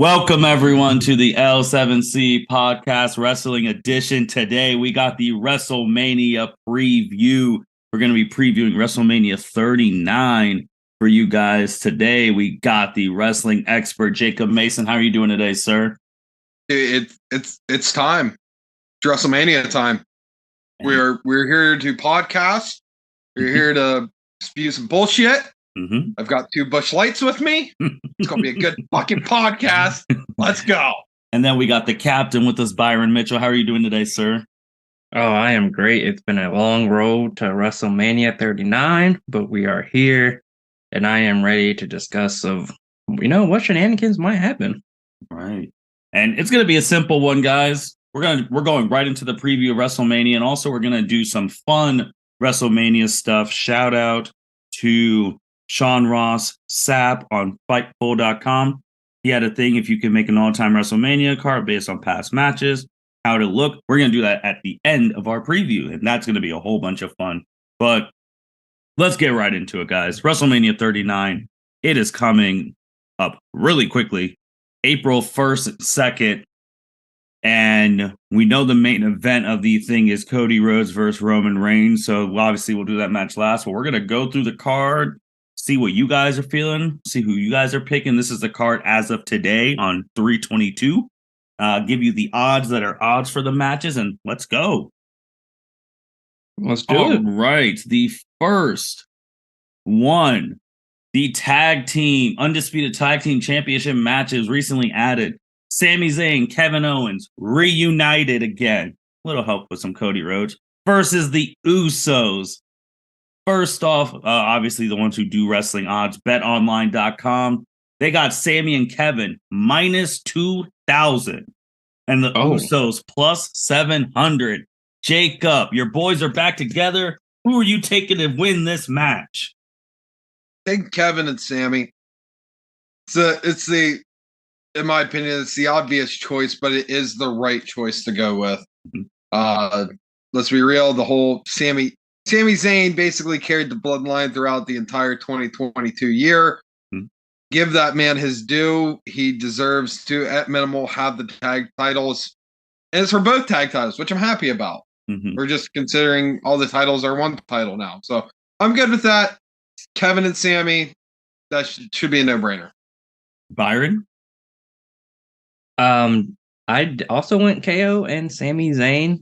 Welcome, everyone, to the L7C Podcast Wrestling Edition. Today, we got the WrestleMania preview. We're going to be previewing WrestleMania 39 for you guys. Today, we got the wrestling expert, Jacob Mason. How are you doing today, sir? It's time. It's WrestleMania time. We're here to podcast. We're here to spew some bullshit. Mm-hmm. I've got two Busch Lights with me. It's gonna be a good fucking podcast. Let's go. And then we got the captain with us, Byron Mitchell. How are you doing today, sir? Oh, I am great. It's been a long road to WrestleMania 39, but we are here, and I am ready to discuss what shenanigans might happen. Right. And it's gonna be a simple one, guys. We're going right into the preview of WrestleMania, and also we're gonna do some fun WrestleMania stuff. Shout out to Sean Ross Sapp on Fightful.com. He had a thing if you can make an all-time WrestleMania card based on past matches, how to look. We're going to do that at the end of our preview, and that's going to be a whole bunch of fun. But let's get right into it, guys. WrestleMania 39, it is coming up really quickly, April 1st and 2nd. And we know the main event of the thing is Cody Rhodes versus Roman Reigns. So obviously we'll do that match last, but we're going to go through the card, see what you guys are feeling, see who you guys are picking. This is the card as of today on 3/22. Give you the odds that are odds for the matches, and let's go. Let's do it. Right. The first one, the Undisputed Tag Team Championship matches recently added. Sami Zayn, Kevin Owens, reunited again. Little help with some Cody Rhodes versus the Usos. First off, obviously the ones who do wrestling odds, betonline.com. They got Sami and Kevin minus 2,000 and the Usos plus 700. Jacob, your boys are back together. Who are you taking to win this match? Take Kevin and Sami. In my opinion, it's the obvious choice, but it is the right choice to go with. Let's be real. The whole Sami Zayn basically carried the bloodline throughout the entire 2022 year. Mm-hmm. Give that man his due. He deserves to, at minimal, have the tag titles. And it's for both tag titles, which I'm happy about. Mm-hmm. We're just considering all the titles are one title now. So I'm good with that. Kevin and Sami, that should be a no-brainer. Byron? I also went KO and Sami Zayn.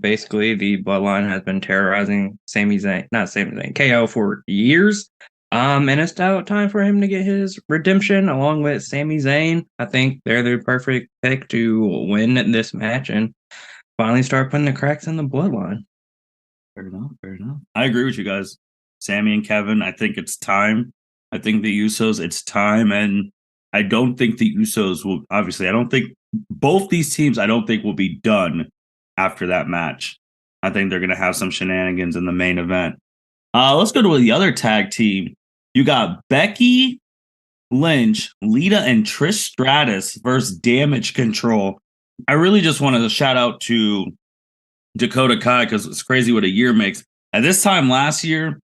Basically, the bloodline has been terrorizing KO for years. And it's now time for him to get his redemption along with Sami Zayn. I think they're the perfect pick to win this match and finally start putting the cracks in the bloodline. Fair enough. I agree with you guys. Sami and Kevin, I think it's time. I think the Usos, it's time. And I don't think the Usos will, obviously, I don't think both these teams, I don't think will be done after that match. I think they're going to have some shenanigans in the main event. Let's go to the other tag team. You got Becky, Lynch, Lita, and Trish Stratus versus Damage Control. I really just wanted to shout out to Dakota Kai because it's crazy what a year makes. At this time last year,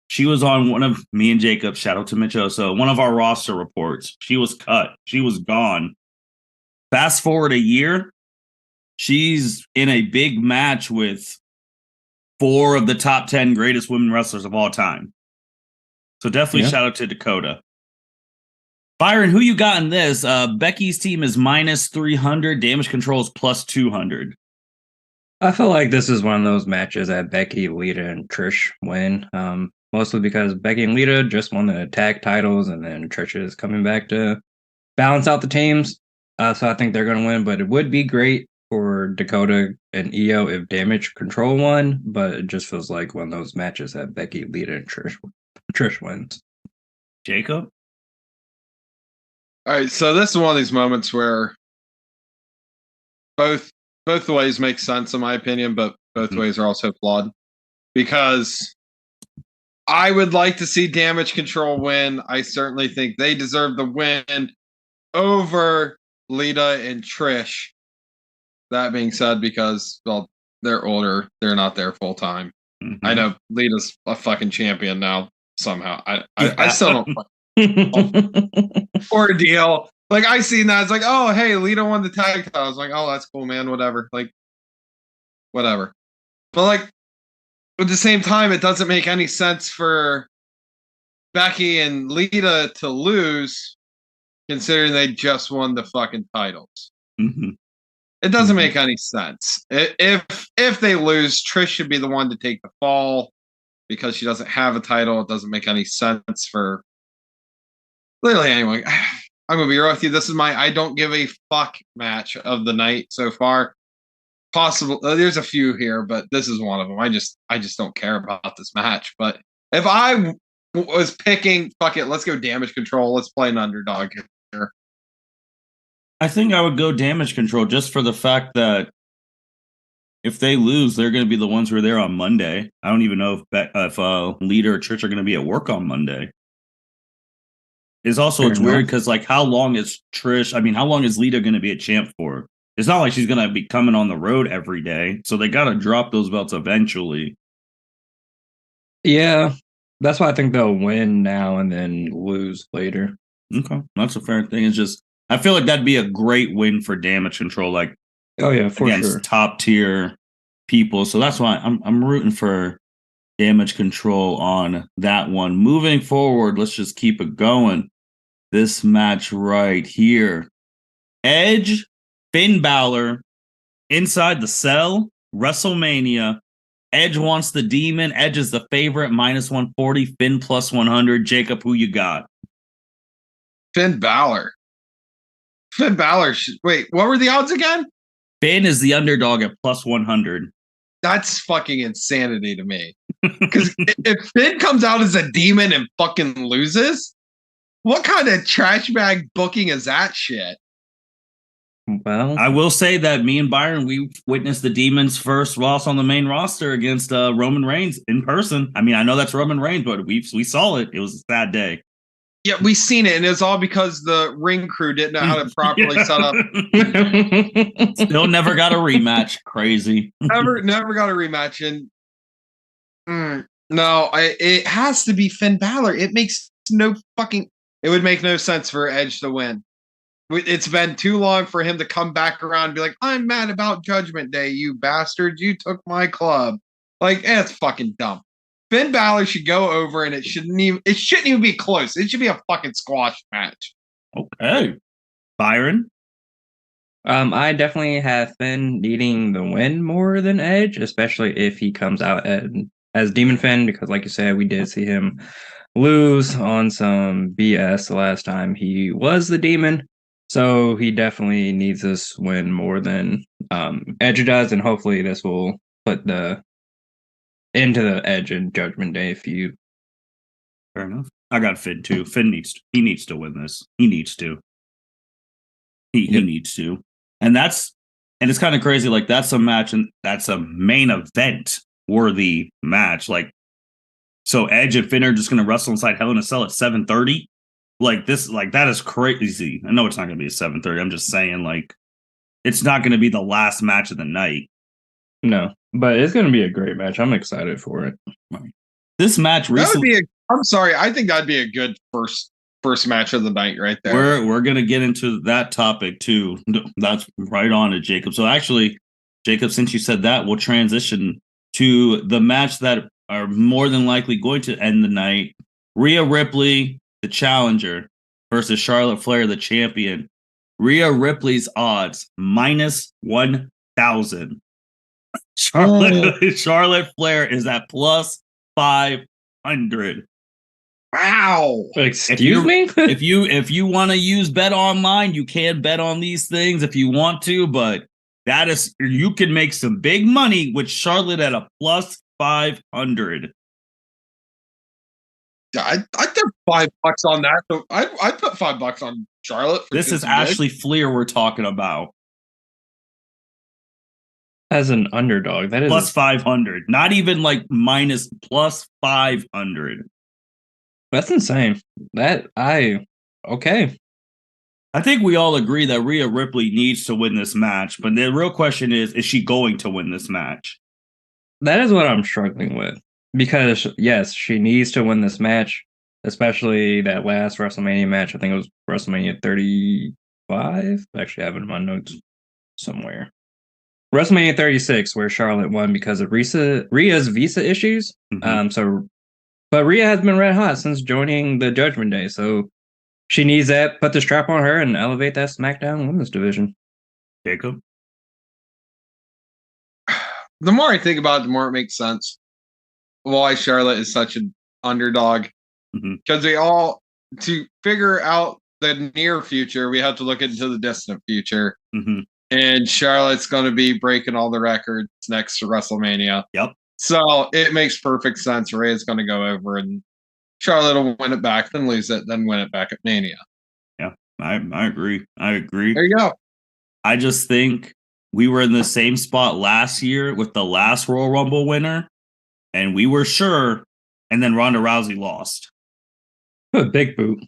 she was on one of me and Jacob, shout out to Mitch Oso, one of our roster reports. She was cut. She was gone. Fast forward a year, she's in a big match with 4 of the top 10 greatest women wrestlers of all time. So definitely shout out to Dakota. Byron, who you got in this? Becky's team is minus 300. Damage Control is plus 200. I feel like this is one of those matches that Becky, Lita, and Trish win. Mostly because Becky and Lita just won the tag titles, and then Trish is coming back to balance out the teams. So I think they're going to win, but it would be great for Dakota and Io if Damage Control won, but it just feels like one of those matches that Becky, Lita, and Trish wins. Jacob? All right, so this is one of these moments where both ways make sense in my opinion, but both ways are also flawed. Because I would like to see Damage Control win. I certainly think they deserve the win over Lita and Trish. That being said, because, well, they're older, they're not there full time. Mm-hmm. I know Lita's a fucking champion now, somehow. I still don't ordeal. Like I seen that. It's like, oh hey, Lita won the tag title. I was like, oh that's cool, man. Whatever. Like, whatever. But like at the same time, it doesn't make any sense for Becky and Lita to lose, considering they just won the fucking titles. Mm-hmm. It doesn't make any sense. If they lose, Trish should be the one to take the fall because she doesn't have a title. It doesn't make any sense for. Literally, anyway, I'm gonna be real with you. This is my I don't give a fuck match of the night so far. Possible. There's a few here, but this is one of them. I just don't care about this match. But if I was picking, fuck it, let's go Damage Control. Let's play an underdog here. I think I would go Damage Control just for the fact that if they lose, they're going to be the ones who are there on Monday. I don't even know if Lita or Trish are going to be at work on Monday. It's weird because like how long is Trish? I mean, how long is Lita going to be a champ for? It's not like she's going to be coming on the road every day, so they got to drop those belts eventually. Yeah, that's why I think they'll win now and then lose later. Okay, that's a fair thing. It's just I feel like that'd be a great win for Damage Control, like against top tier people. So that's why I'm rooting for Damage Control on that one. Moving forward, let's just keep it going. This match right here. Edge, Finn Balor, inside the cell, WrestleMania. Edge wants the demon. Edge is the favorite, minus 140. Finn plus 100. Jacob, who you got? Finn Balor. Wait, what were the odds again? Finn is the underdog at plus 100. That's fucking insanity to me. Because if Finn comes out as a demon and fucking loses, what kind of trash bag booking is that shit? Well, I will say that me and Byron, we witnessed the Demons' first loss on the main roster against Roman Reigns in person. I mean, I know that's Roman Reigns, but we saw it. It was a sad day. Yeah, we seen it, and it's all because the ring crew didn't know how to properly set up. Still never got a rematch. Crazy. Never got a rematch, and no, it has to be Finn Balor. It makes no fucking. It would make no sense for Edge to win. It's been too long for him to come back around and be like, I'm mad about Judgment Day, you bastards. You took my club. Like, it's fucking dumb. Finn Balor should go over and it shouldn't even be close. It should be a fucking squash match. Okay. Byron? I definitely have Finn needing the win more than Edge, especially if he comes out as Demon Finn, because like you said, we did see him lose on some BS the last time he was the demon. So he definitely needs this win more than Edge does, and hopefully this will put the into the Edge and Judgment Day feud. Fair enough. I got Finn too. Finn needs to win this. He needs to. He needs to. And it's kind of crazy. Like that's a match and that's a main event worthy match. Like so Edge and Finn are just gonna wrestle inside Hell in a Cell at 7:30. Like this, like that is crazy. I know it's not gonna be at 7:30. I'm just saying, like, it's not gonna be the last match of the night. No, but it's gonna be a great match. I'm excited for it. This match recently. I'm sorry, I think that'd be a good first match of the night right there. We're gonna get into that topic too. That's right on it, Jacob. So actually, Jacob, since you said that, we'll transition to the match that are more than likely going to end the night. Rhea Ripley, the challenger, versus Charlotte Flair, the champion. Rhea Ripley's odds minus 1,000. Charlotte Flair is at plus 500. Wow. Excuse me? if you want to use Bet Online, you can bet on these things if you want to, but that is you can make some big money with Charlotte at a plus 500. I'd throw $5 on that. So I'd put $5 on Charlotte. This is Ashley Flair we're talking about. As an underdog, that is plus 500. Not even like minus plus 500. That's insane. Okay. I think we all agree that Rhea Ripley needs to win this match, but the real question is she going to win this match? That is what I'm struggling with. Because, yes, she needs to win this match, especially that last WrestleMania match. I think it was WrestleMania 5. Actually, I have it in my notes somewhere. WrestleMania 36, where Charlotte won because of Rhea's visa issues. But Rhea has been red hot since joining the Judgment Day, so she needs that. Put the strap on her and elevate that SmackDown Women's division. Jacob? The more I think about it, the more it makes sense why Charlotte is such an underdog. Because to figure out the near future, we have to look into the distant future. And Charlotte's going to be breaking all the records next to WrestleMania. Yep. So it makes perfect sense. Rhea's going to go over and Charlotte will win it back, then lose it, then win it back at Mania. Yeah, I agree. There you go. I just think we were in the same spot last year with the last Royal Rumble winner, and we were sure, and then Ronda Rousey lost. Big boot.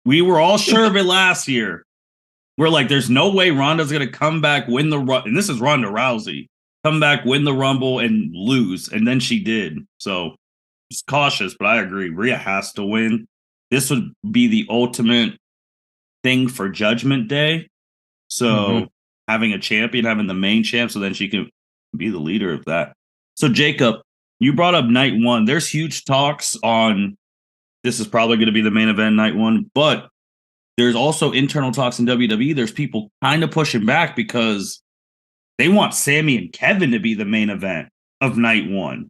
We were all sure of it last year. We're like, there's no way Ronda's going to come back, win the and this is Ronda Rousey, come back, win the Rumble, and lose. And then she did. So just cautious, but I agree. Rhea has to win. This would be the ultimate thing for Judgment Day. So having a champion, having the main champ, so then she can be the leader of that. So Jacob, you brought up night one. There's huge talks on this is probably going to be the main event night one, but there's also internal talks in WWE. There's people kind of pushing back because they want Sami and Kevin to be the main event of night one.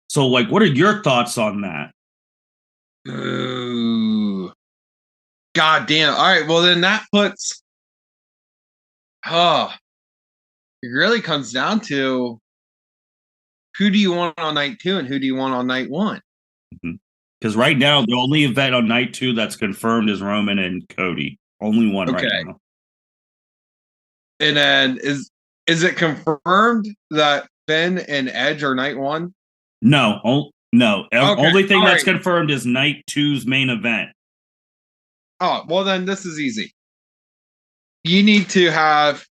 So, like, what are your thoughts on that? Ooh. God damn. All right. Well, then that puts. It really comes down to who do you want on night 2 and who do you want on night 1? Because right now, the only event on night 2 that's confirmed is Roman and Cody. Only one right now. And then is it confirmed that Finn and Edge are night 1? No. Only thing that's confirmed is night 2's main event. Oh, well then this is easy. You need to have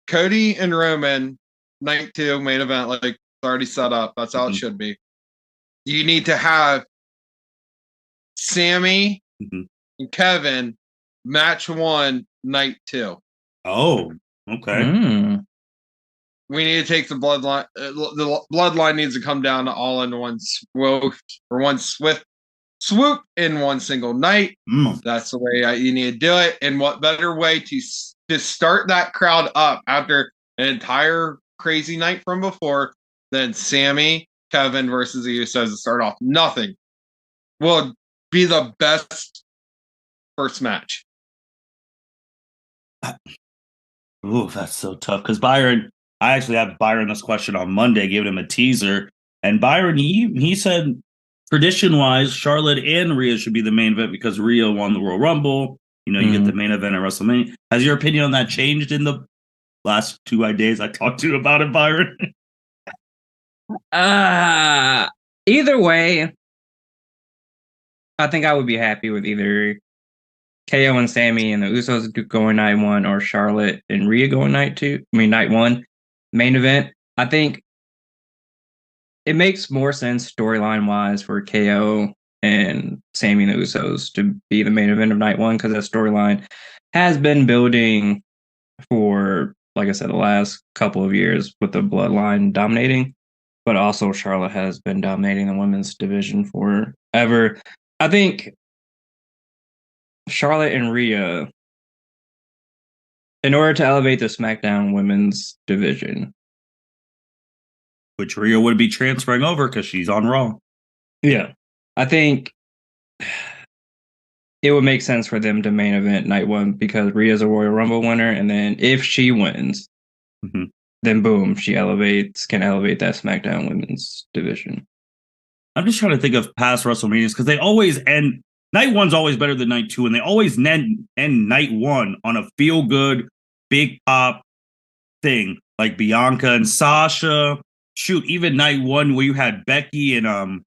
Cody and Roman night 2 main event, like it's already set up. That's how it should be. You need to have Sami and Kevin match 1 night 2. Oh, okay. We need to take the bloodline. The bloodline needs to come down to all in one swoop or one swift swoop in one single night. That's the way you need to do it. And what better way to start that crowd up after an entire crazy night from before than Sami, Kevin versus the Usos to start off? Nothing will be the best first match. Ooh, that's so tough. Because Byron, I actually had Byron this question on Monday, giving him a teaser. And Byron, he said, tradition-wise, Charlotte and Rhea should be the main event because Rhea won the Royal Rumble. You know, you get the main event at WrestleMania. Has your opinion on that changed in the last 2 days I talked to you about it, Byron? Either way, I think I would be happy with either KO and Sami and the Usos going night 1 or Charlotte and Rhea going night 1 main event. I think it makes more sense storyline wise for KO and Sami and the Usos to be the main event of night 1 because that storyline has been building for, like I said, the last couple of years with the bloodline dominating, but also Charlotte has been dominating the women's division forever. I think Charlotte and Rhea, in order to elevate the SmackDown women's division, which Rhea would be transferring over because she's on Raw. Yeah. I think it would make sense for them to main event night 1 because Rhea's a Royal Rumble winner. And then if she wins, then boom, she can elevate that SmackDown women's division. I'm just trying to think of past WrestleManias because they always end. Night 1's always better than night 2, and they always end night 1 on a feel-good, big pop thing like Bianca and Sasha. Shoot, even night 1 where you had Becky and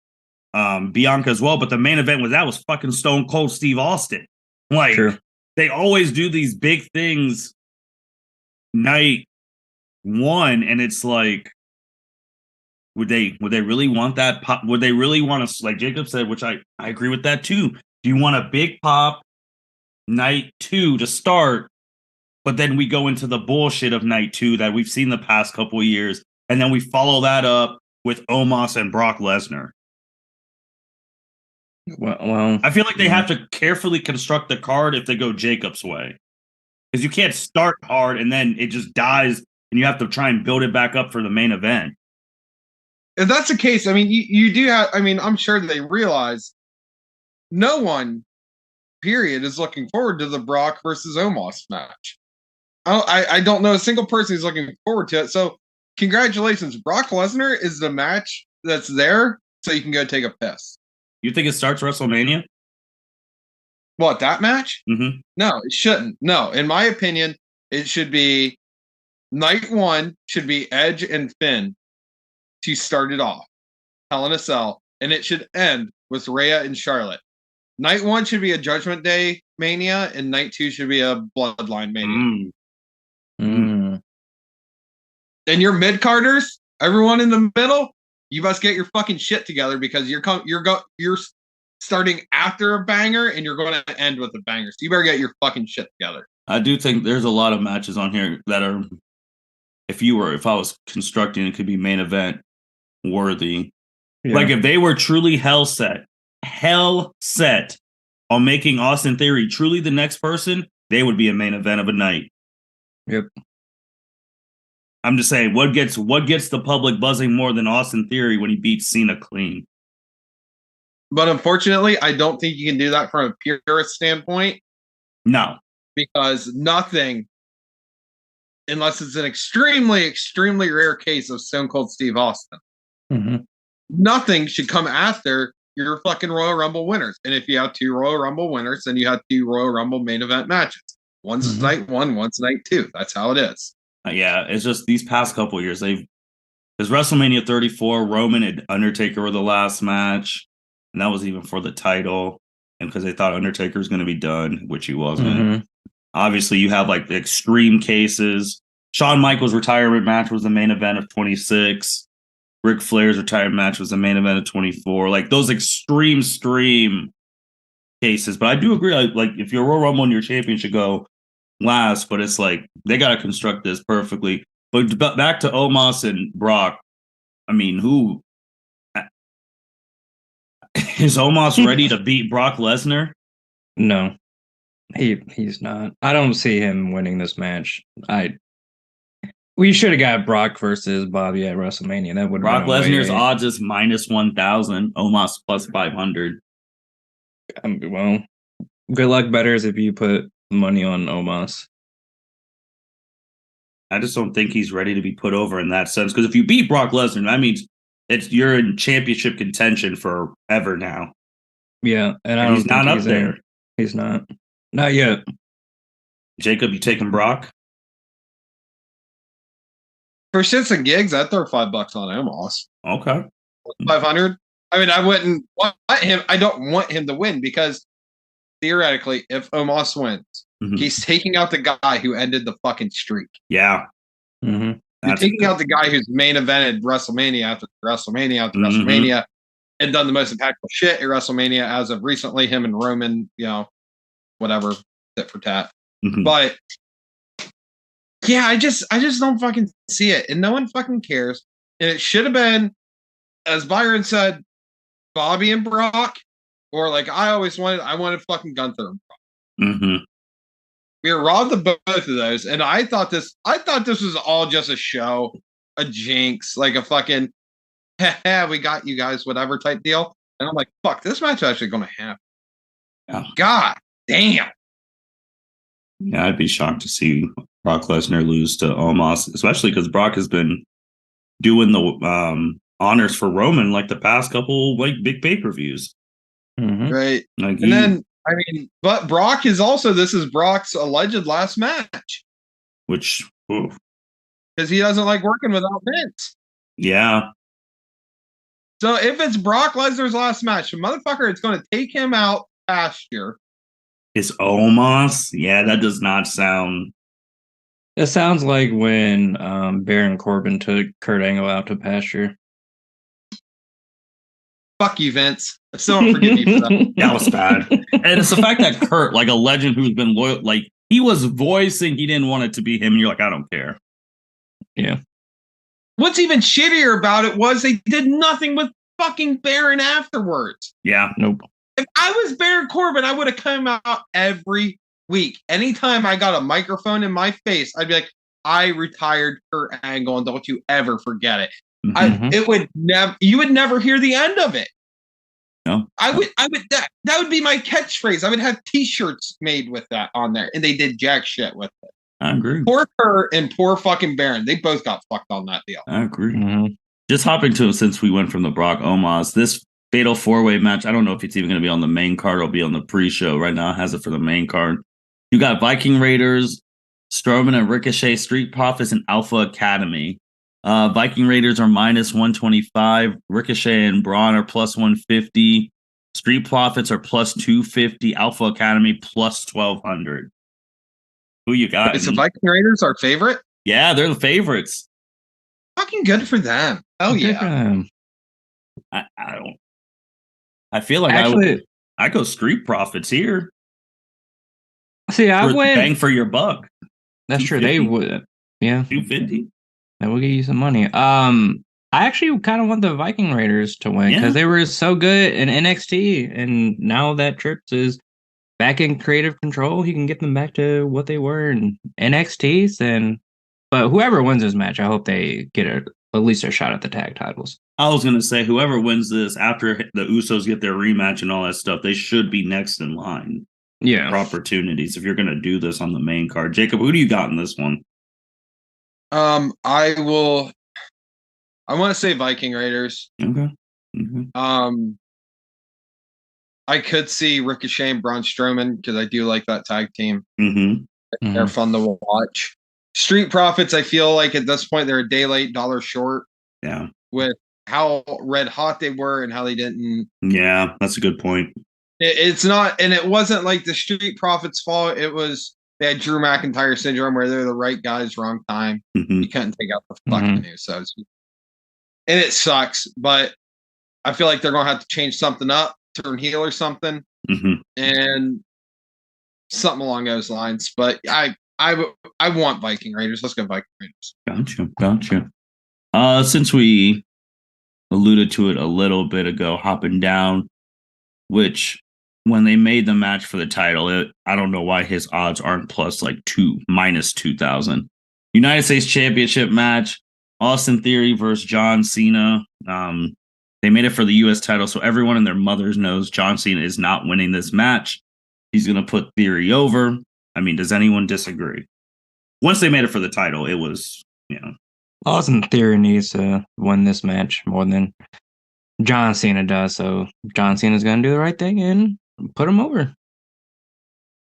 Bianca as well, but the main event was fucking Stone Cold Steve Austin. Like, True. They always do these big things night 1, and it's like, would they really want that pop? Would they really want to, like Jacob said, which I agree with that too. Do you want a big pop night 2 to start, but then we go into the bullshit of night 2 that we've seen the past couple of years, and then we follow that up with Omos and Brock Lesnar. Well, I feel like they have to carefully construct the card if they go Jacob's way. Because you can't start hard and then it just dies and you have to try and build it back up for the main event. If that's the case, I mean, you do have, I mean, I'm sure they realize no one, period, is looking forward to the Brock versus Omos match. I don't know a single person who's looking forward to it. So congratulations. Brock Lesnar is the match that's there so you can go take a piss. You think it starts WrestleMania? What, that match? Mm-hmm. No, it shouldn't. No, in my opinion, it should be night 1 should be Edge and Finn to start it off. Hell in a Cell. And it should end with Rhea and Charlotte. Night 1 should be a Judgment Day Mania, and night 2 should be a Bloodline Mania. And your mid-carders, everyone in the middle, you must get your fucking shit together because you're starting after a banger and you're going to end with a banger. So you better get your fucking shit together. I do think there's a lot of matches on here that are, if I was constructing, it could be main event worthy. Yeah. Like if they were truly hell set on making Austin Theory truly the next person, they would be a main event of a night. Yep. I'm just saying, what gets the public buzzing more than Austin Theory when he beats Cena clean? But unfortunately, I don't think you can do that from a purist standpoint. No. Because nothing, unless it's an extremely, extremely rare case of Stone Cold Steve Austin, nothing should come after your fucking Royal Rumble winners. And if you have 2 Royal Rumble winners, then you have 2 Royal Rumble main event matches. One's night 1, one's night 2. That's how it is. Yeah, it's just these past couple of years, there's WrestleMania 34, Roman and Undertaker were the last match, and that was even for the title, and because they thought Undertaker was going to be done, which he wasn't. Obviously, you have like the extreme cases. Shawn Michaels' retirement match was the main event of 26. Ric Flair's retirement match was the main event of 24. Like those extreme cases. But I do agree, like if you're Royal Rumble and your champion should go last, but it's like they got to construct this perfectly. But back to Omos and Brock. I mean, who is Omos ready to beat Brock Lesnar? No, he's not. I don't see him winning this match. We should have got Brock versus Bobby at WrestleMania. That would Brock Lesnar's odds is minus 1,000. Omos plus 500. Well, good luck, bettors, if you put money on Omos. I just don't think he's ready to be put over in that sense. Because if you beat Brock Lesnar, that means you're in championship contention forever now. Yeah, and he's not up there. He's not yet. Jacob, you taking Brock? For shits and gigs, I'd throw $5 on Omos. Okay. 500. I mean, I wouldn't want him. I don't want him to win because theoretically, if Omos wins, he's taking out the guy who ended the fucking streak. Yeah. You're taking out the guy who's main evented WrestleMania after WrestleMania after WrestleMania and done the most impactful shit at WrestleMania as of recently. Him and Roman, whatever, tit for tat. But yeah, I just don't fucking see it, and no one fucking cares. And it should have been, as Byron said, Bobby and Brock, or like I wanted fucking Gunther and Brock. We were robbed of both of those, and I thought this was all just a show, a jinx, like a fucking, we got you guys, whatever type deal. And I'm like, fuck, this match is actually going to happen. Oh. God damn. Yeah, I'd be shocked to see Brock Lesnar lose to Omos, especially because Brock has been doing the honors for Roman like the past couple like big pay-per-views. Right. Like but Brock is also, this is Brock's alleged last match. Which, because he doesn't like working without Vince. Yeah. So if it's Brock Lesnar's last match, the motherfucker, it's going to take him out pasture. Is Omos? Yeah, that does not sound. It sounds like when Baron Corbin took Kurt Angle out to pasture. Fuck you, Vince. I still don't forgive you for that. That was bad. And it's the fact that Kurt, like a legend who's been loyal, like he was voicing he didn't want it to be him. And you're like, I don't care. Yeah. What's even shittier about it was they did nothing with fucking Baron afterwards. Yeah. Nope. If I was Baron Corbin, I would have come out every week. Anytime I got a microphone in my face, I'd be like, I retired Kurt Angle, and don't you ever forget it. You would never hear the end of it. No. That would be my catchphrase. I would have t-shirts made with that on there, and they did jack shit with it. I agree. Poor Kurt and poor fucking Baron. They both got fucked on that deal. I agree. Just hopping to, since we went from the Brock Omos, this fatal 4-way match, I don't know if it's even going to be on the main card or be on the pre-show. Right now it has it for the main card. You got Viking Raiders, Strowman and Ricochet, Street Profits, and Alpha Academy. Viking Raiders are minus 125. Ricochet and Braun are plus 150. Street Profits are plus 250. Alpha Academy plus 1200. Who you got? Is the Viking Raiders our favorite? Yeah, they're the favorites. Fucking good for them. Hell yeah. I don't. I feel like I go Street Profits here. See, I went bang for your buck. That's true. They would. Yeah. 250. That will get you some money. I actually kind of want the Viking Raiders to win because they were so good in NXT, and now that Trips is back in creative control, he can get them back to what they were in NXT. But whoever wins this match, I hope they get at least a shot at the tag titles. I was gonna say whoever wins this after the Usos get their rematch and all that stuff, they should be next in line. Yeah, for opportunities if you're gonna do this on the main card. Jacob, who do you got in this one? I want to say Viking Raiders. Okay. I could see Ricochet and Braun Strowman because I do like that tag team. They're fun to watch. Street Profits, I feel like at this point they're a day late, dollar short. Yeah. With how red hot they were and how they didn't. Yeah, that's a good point. It's not, and it wasn't like the Street Profits' fault. It was they had Drew McIntyre syndrome where they're the right guys, wrong time. You couldn't take out the fucking Usos. And it sucks, but I feel like they're going to have to change something up, turn heel or something, and something along those lines. But I want Viking Raiders. Let's go Viking Raiders. Gotcha. Since we alluded to it a little bit ago, hopping down, which when they made the match for the title, I don't know why his odds aren't plus like minus 2,000. United States Championship match, Austin Theory versus John Cena. They made it for the U.S. title, so everyone and their mothers knows John Cena is not winning this match. He's going to put Theory over. I mean, does anyone disagree? Once they made it for the title, it was, Austin Theory needs to win this match more than John Cena does, so John Cena's going to do the right thing and put him over.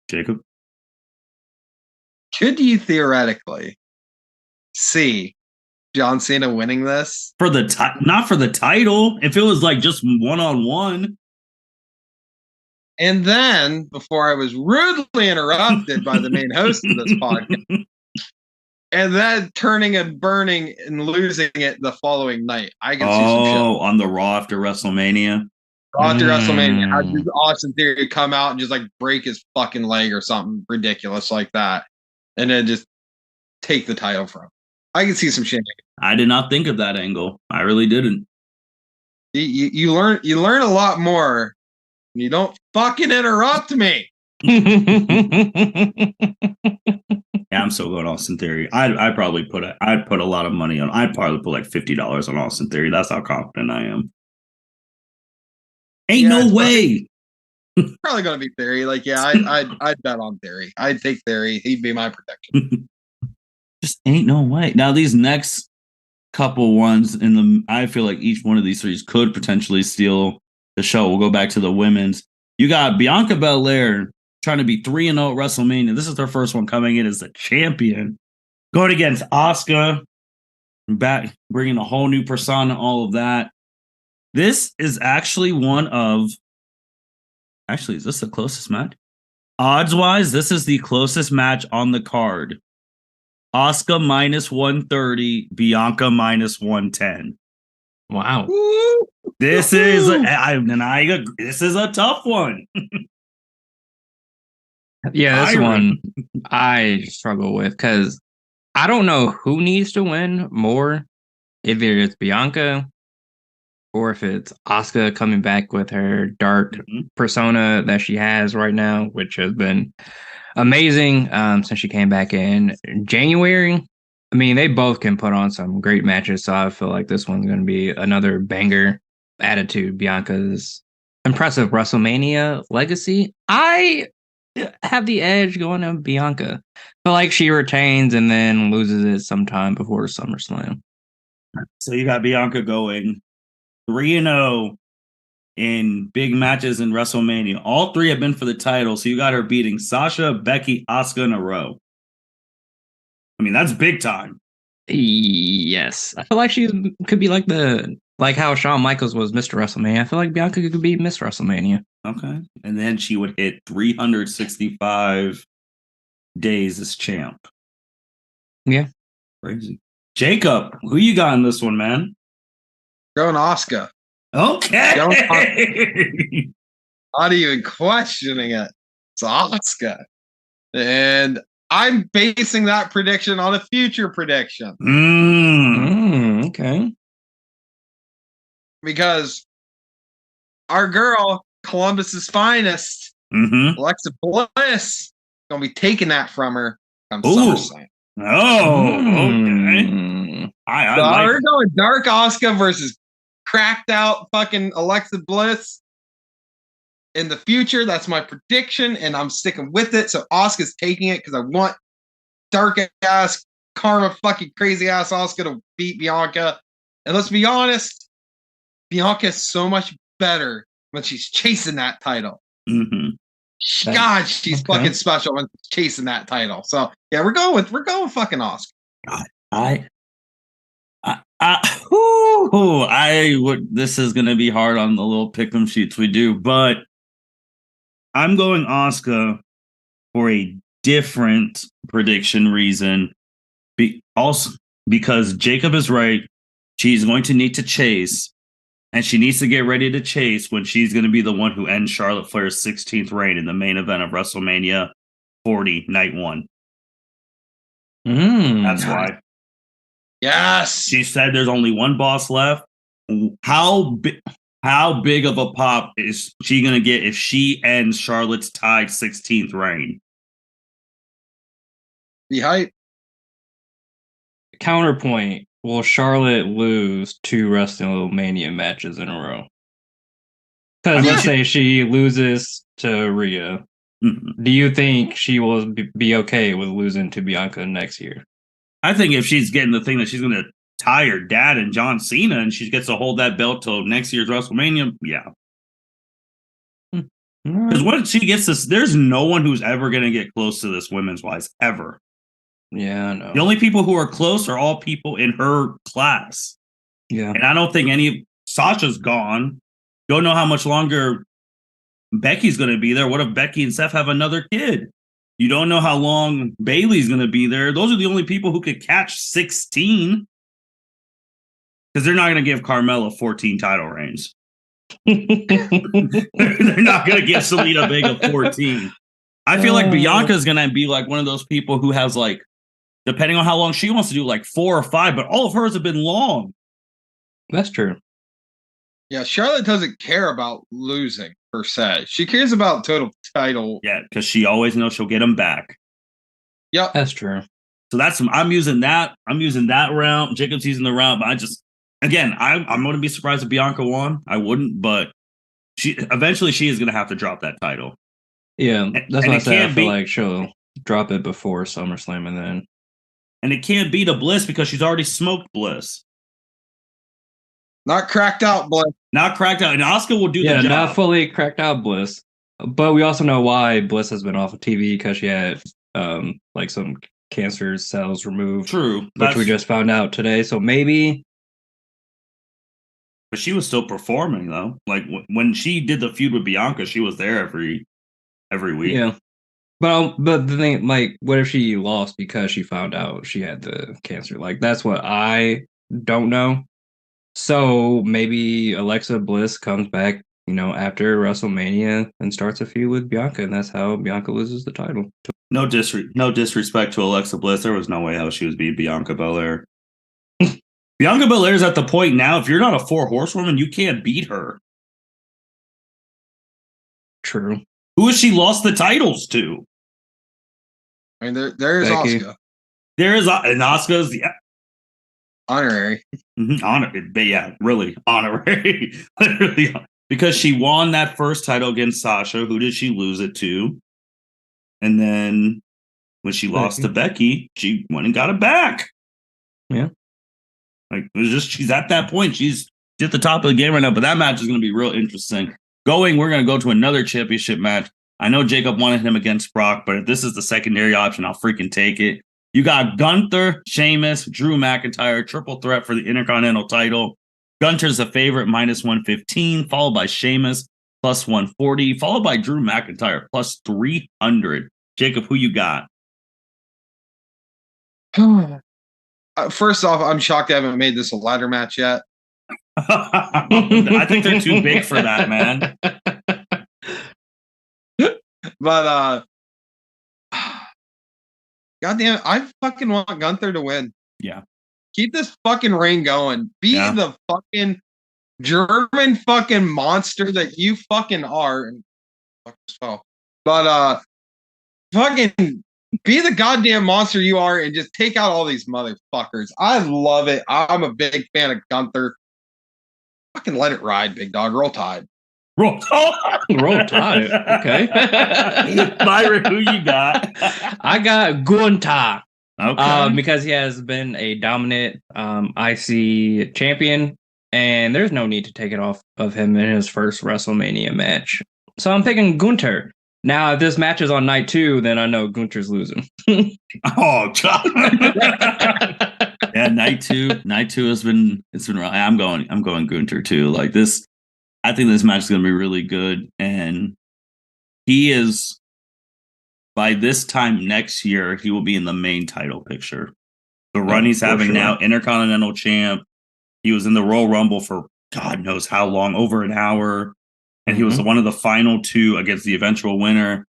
Jacob? Could you theoretically see John Cena winning this? For the not for the title. If it was like just one-on-one. And then, before I was rudely interrupted by the main host of this podcast, and then turning and burning and losing it the following night, I can see some shit. Oh, on the Raw after WrestleMania? Raw after WrestleMania, I'd do Austin Theory come out and just like break his fucking leg or something ridiculous like that, and then just take the title from him. I can see some shit. I did not think of that angle. I really didn't. You learn a lot more. You don't fucking interrupt me. Yeah, I'm still going Austin Theory. I'd put a lot of money on. I'd probably put like $50 on Austin Theory. That's how confident I am. Ain't no way. Probably gonna be Theory. Like, yeah, I'd bet on Theory. I'd take Theory. He'd be my protection. Just ain't no way. Now these next couple ones I feel like each one of these three could potentially steal the show. We'll go back to the women's. You got Bianca Belair trying to be 3-0 at WrestleMania. This is their first one coming in as the champion, going against Asuka, back bringing a whole new persona, all of that. This is actually is this the closest match? Odds-wise, this is the closest match on the card. Asuka minus 130, Bianca minus 110. Wow. This is this is a tough one. Yeah, this Byron. one I struggle with because I don't know who needs to win more. Either it's Bianca or if it's Asuka coming back with her dark persona that she has right now, which has been amazing since she came back in January. I mean, they both can put on some great matches, so I feel like this one's going to be another banger added to Bianca's impressive WrestleMania legacy. I have the edge going to Bianca. I feel like she retains and then loses it sometime before SummerSlam. So you got Bianca going 3-0 in big matches in WrestleMania. All three have been for the title. So you got her beating Sasha, Becky, Asuka in a row. I mean, that's big time. Yes. I feel like she could be like how Shawn Michaels was Mr. WrestleMania. I feel like Bianca could be Miss WrestleMania. Okay. And then she would hit 365 days as champ. Yeah. Crazy. Jacob, who you got in this one, man? Going Asuka. Okay. Not even questioning it. It's Asuka. And I'm basing that prediction on a future prediction. Okay. Because our girl, Columbus's finest, Alexa Bliss, gonna be taking that from her on SummerSlam. Okay. We're going Dark Asuka versus cracked out fucking Alexa Bliss in the future. That's my prediction, and I'm sticking with it. So Asuka's taking it because I want dark ass karma fucking crazy ass Asuka to beat Bianca. And let's be honest, Bianca is so much better when she's chasing that title. God, she's fucking special when she's chasing that title. So yeah, we're going fucking Asuka. This is gonna be hard on the little pick'em sheets we do, but I'm going Asuka for a different prediction reason. Also because Jacob is right, she's going to need to chase, and she needs to get ready to chase when she's going to be the one who ends Charlotte Flair's 16th reign in the main event of WrestleMania 40, Night 1. That's why. Yes. She said there's only one boss left. How big of a pop is she going to get if she ends Charlotte's tied 16th reign? Be hype. Counterpoint, will Charlotte lose 2 WrestleMania matches in a row? Because let's say she loses to Rhea. Do you think she will be okay with losing to Bianca next year? I think if she's getting the thing that she's going to tie her dad and John Cena and she gets to hold that belt till next year's WrestleMania, yeah. Because once she gets this, there's no one who's ever going to get close to this women's wise, ever. Yeah, I know. The only people who are close are all people in her class. Yeah. And I don't think Sasha's gone. Don't know how much longer Becky's going to be there. What if Becky and Seth have another kid? You don't know how long Bayley's going to be there. Those are the only people who could catch 16. Because they're not going to give Carmella 14 title reigns. They're not going to give Selena Vega 14. I feel like Bianca's going to be like one of those people who has like, depending on how long she wants to do, like 4 or 5, but all of hers have been long. That's true. Yeah, Charlotte doesn't care about losing per se. She cares about total title. Yeah, because she always knows she'll get them back. Yep, that's true. So I'm using that. I'm using that route. Jacob's using the route, but I'm going to be surprised if Bianca won. I wouldn't, but eventually she is going to have to drop that title. Yeah, that's what I said. I feel like she'll drop it before SummerSlam, and it can't beat a Bliss because she's already smoked Bliss. Not cracked out Bliss. Not cracked out. And Asuka will do the job. Yeah, not fully cracked out Bliss. But we also know why Bliss has been off of TV because she had like some cancer cells removed. True. Which we just found out today. So maybe. But she was still performing though. Like when she did the feud with Bianca, she was there every week. Yeah. But the thing, like, what if she lost because she found out she had the cancer? Like, that's what I don't know. So maybe Alexa Bliss comes back, after WrestleMania and starts a feud with Bianca, and that's how Bianca loses the title. No disrespect to Alexa Bliss. There was no way how she was beating Bianca Belair. Bianca Belair's at the point now, if you're not a 4 horsewoman, you can't beat her. True. Who has she lost the titles to? I mean, there is Becky. Asuka. There is, and Asuka's, yeah. Honorary. Really honorary. Literally, because she won that first title against Sasha. Who did she lose it to? And then when she lost to Becky, she went and got it back. Yeah. Like, it was just, she's at that point. She's at the top of the game right now, but that match is going to be real interesting. We're going to go to another championship match. I know Jacob wanted him against Brock, but if this is the secondary option, I'll freaking take it. You got Gunther, Sheamus, Drew McIntyre, triple threat for the Intercontinental title. Gunther's a favorite, -115, followed by Sheamus, +140, followed by Drew McIntyre, +300. Jacob, who you got? First off, I'm shocked I haven't made this a ladder match yet. I think they're too big for that, man. But goddamn, I fucking want Gunther to win. Yeah. Keep this fucking reign going. Be the fucking German fucking monster that you fucking are. But fucking be the goddamn monster you are and just take out all these motherfuckers. I love it. I'm a big fan of Gunther. Fucking let it ride, big dog. Roll Tide. Roll Tide. Okay. Byron, who you got? I got Gunther. Okay. Because he has been a dominant IC champion, and there's no need to take it off of him in his first WrestleMania match. So I'm picking Gunther. Now, if this match is on night 2, then I know Gunther's losing. Oh, God. Yeah, night two has been I'm going Gunther too. Like this, I think this match is going to be really good, and he is, by this time next year, he will be in the main title picture. The run he's having now, Intercontinental champ. He was in the Royal Rumble for God knows how long, over an hour. And he was one of the final 2 against the eventual winner.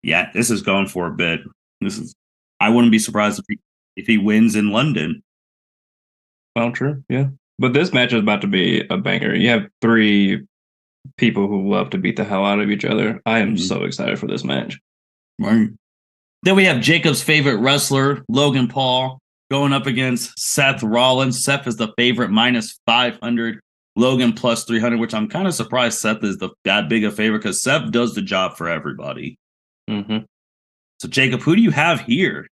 Yeah, this is going for a bit. I wouldn't be surprised if he wins in London. Well, true, yeah. But this match is about to be a banger. You have 3 people who love to beat the hell out of each other. I am so excited for this match. Right. Then we have Jacob's favorite wrestler, Logan Paul, going up against Seth Rollins. Seth is the favorite, -500. Logan +300, which I'm kind of surprised Seth is that big a favorite because Seth does the job for everybody. So, Jacob, who do you have here?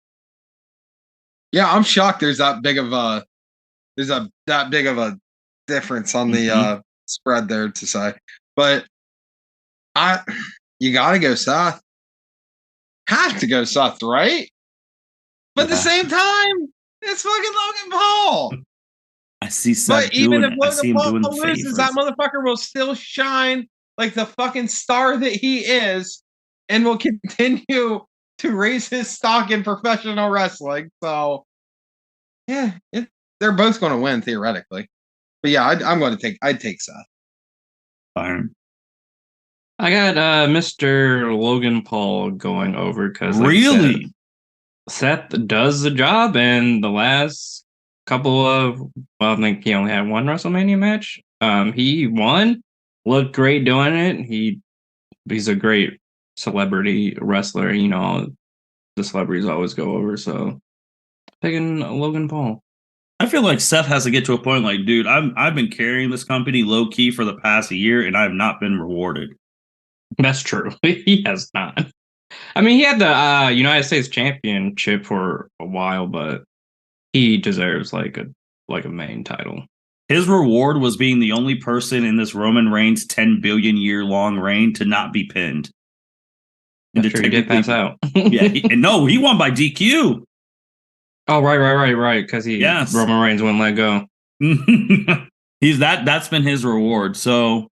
Yeah, I'm shocked. There's that big of a difference on the spread there to say, but you got to go Seth. Have to go Seth, right? But at the same time, it's fucking Logan Paul. I see Seth but even if Logan Paul loses, that motherfucker will still shine like the fucking star that he is and will continue to raise his stock in professional wrestling. So, yeah, they're both going to win theoretically. But yeah, I'd take Seth. Byron. I got Mr. Logan Paul going over because really, Seth does the job, and the last couple of, I think he only had one WrestleMania match. He won, looked great doing it. He's a great celebrity wrestler. The celebrities always go over. So picking Logan Paul. I feel like Seth has to get to a point like, dude, I've been carrying this company low key for the past year, and I've not been rewarded. That's true. He has not. I mean, he had the United States Championship for a while, but he deserves like a main title. His reward was being the only person in this Roman Reigns 10 billion year long reign to not be pinned. And sure he did pass out. Yeah, he won by DQ. Oh, right. Because Roman Reigns wouldn't let go. That's been his reward. So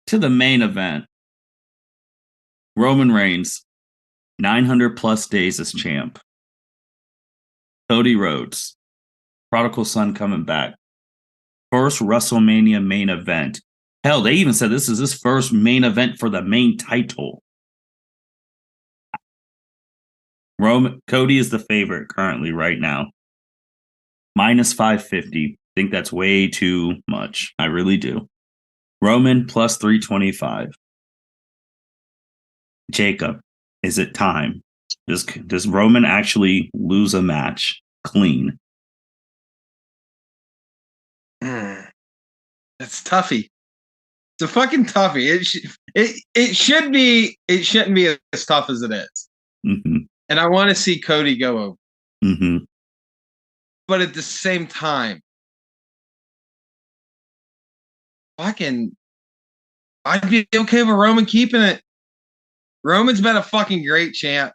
to the main event, Roman Reigns, 900 plus days as champ. Cody Rhodes, prodigal son coming back. first WrestleMania main event. Hell, they even said this is his first main event for the main title. Cody is the favorite currently right now. Minus 550. Think that's way too much. I really do. Roman plus 325. Jacob, is it time? Does Roman actually lose a match clean? It's toughy. It's a fucking toughie. It shouldn't be as tough as it is. Mm-hmm. And I want to see Cody go over. Mm-hmm. But at the same time, I'd be okay with Roman keeping it. Roman's been a fucking great champ.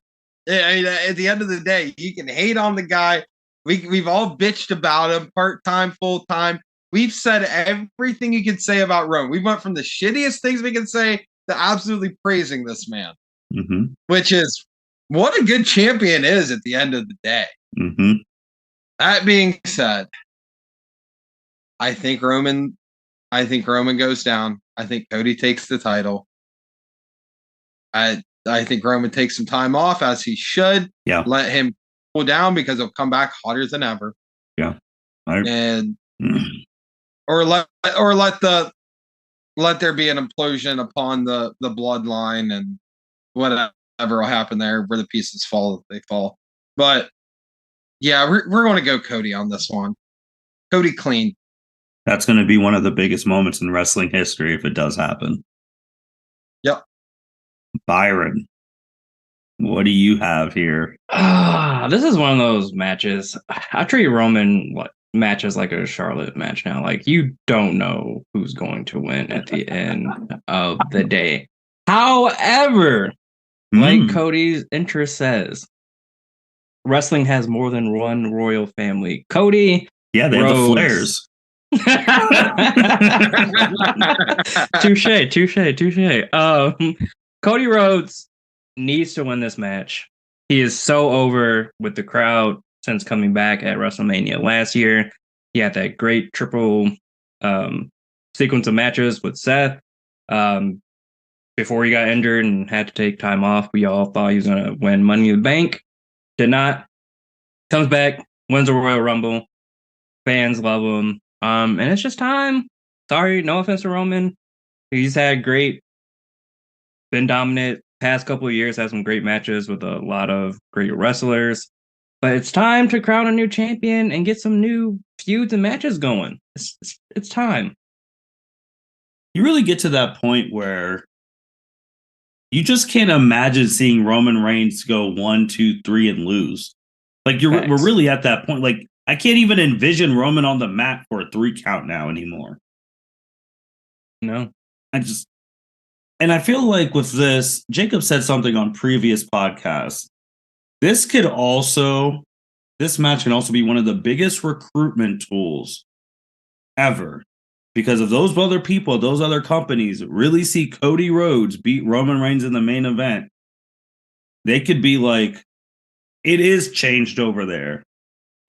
I mean, at the end of the day, you can hate on the guy. We've all bitched about him, part-time, full-time. We've said everything you can say about Roman. We went from the shittiest things we can say to absolutely praising this man, which is what a good champion is at the end of the day. Mm-hmm. That being said, I think Roman goes down. I think Cody takes the title. I think Roman takes some time off, as he should. Yeah. Let him cool down because he'll come back hotter than ever. Yeah. Or let there be an implosion upon the bloodline and whatever will happen there, where the pieces fall, they fall. But yeah, we're going to go Cody on this one. Cody clean. That's going to be one of the biggest moments in wrestling history if it does happen. Yep. Byron, what do you have here? This is one of those matches. I treat Roman matches like a Charlotte match now. Like, you don't know who's going to win at the end of the day. However, like Cody's intro says, wrestling has more than one royal family. Cody, yeah, they have the Flairs. Touche. Cody Rhodes needs to win this match. He is so over with the crowd since coming back at WrestleMania last year. He had that great triple sequence of matches with Seth before he got injured and had to take time off. We all thought he was going to win Money in the Bank. Did not. Comes back, wins the Royal Rumble. Fans love him. And it's just time. Sorry, no offense to Roman. He's had been dominant. Past couple of years, had some great matches with a lot of great wrestlers. But it's time to crown a new champion and get some new feuds and matches going. It's time. You really get to that point where you just can't imagine seeing Roman Reigns go 1, 2, 3 and lose. Like we're really at that point. Like, I can't even envision Roman on the mat for a 3 count now anymore. No. And I feel like with this, Jacob said something on previous podcasts. This match can also be one of the biggest recruitment tools ever. Because if those other people, those other companies really see Cody Rhodes beat Roman Reigns in the main event, they could be like, it is changed over there.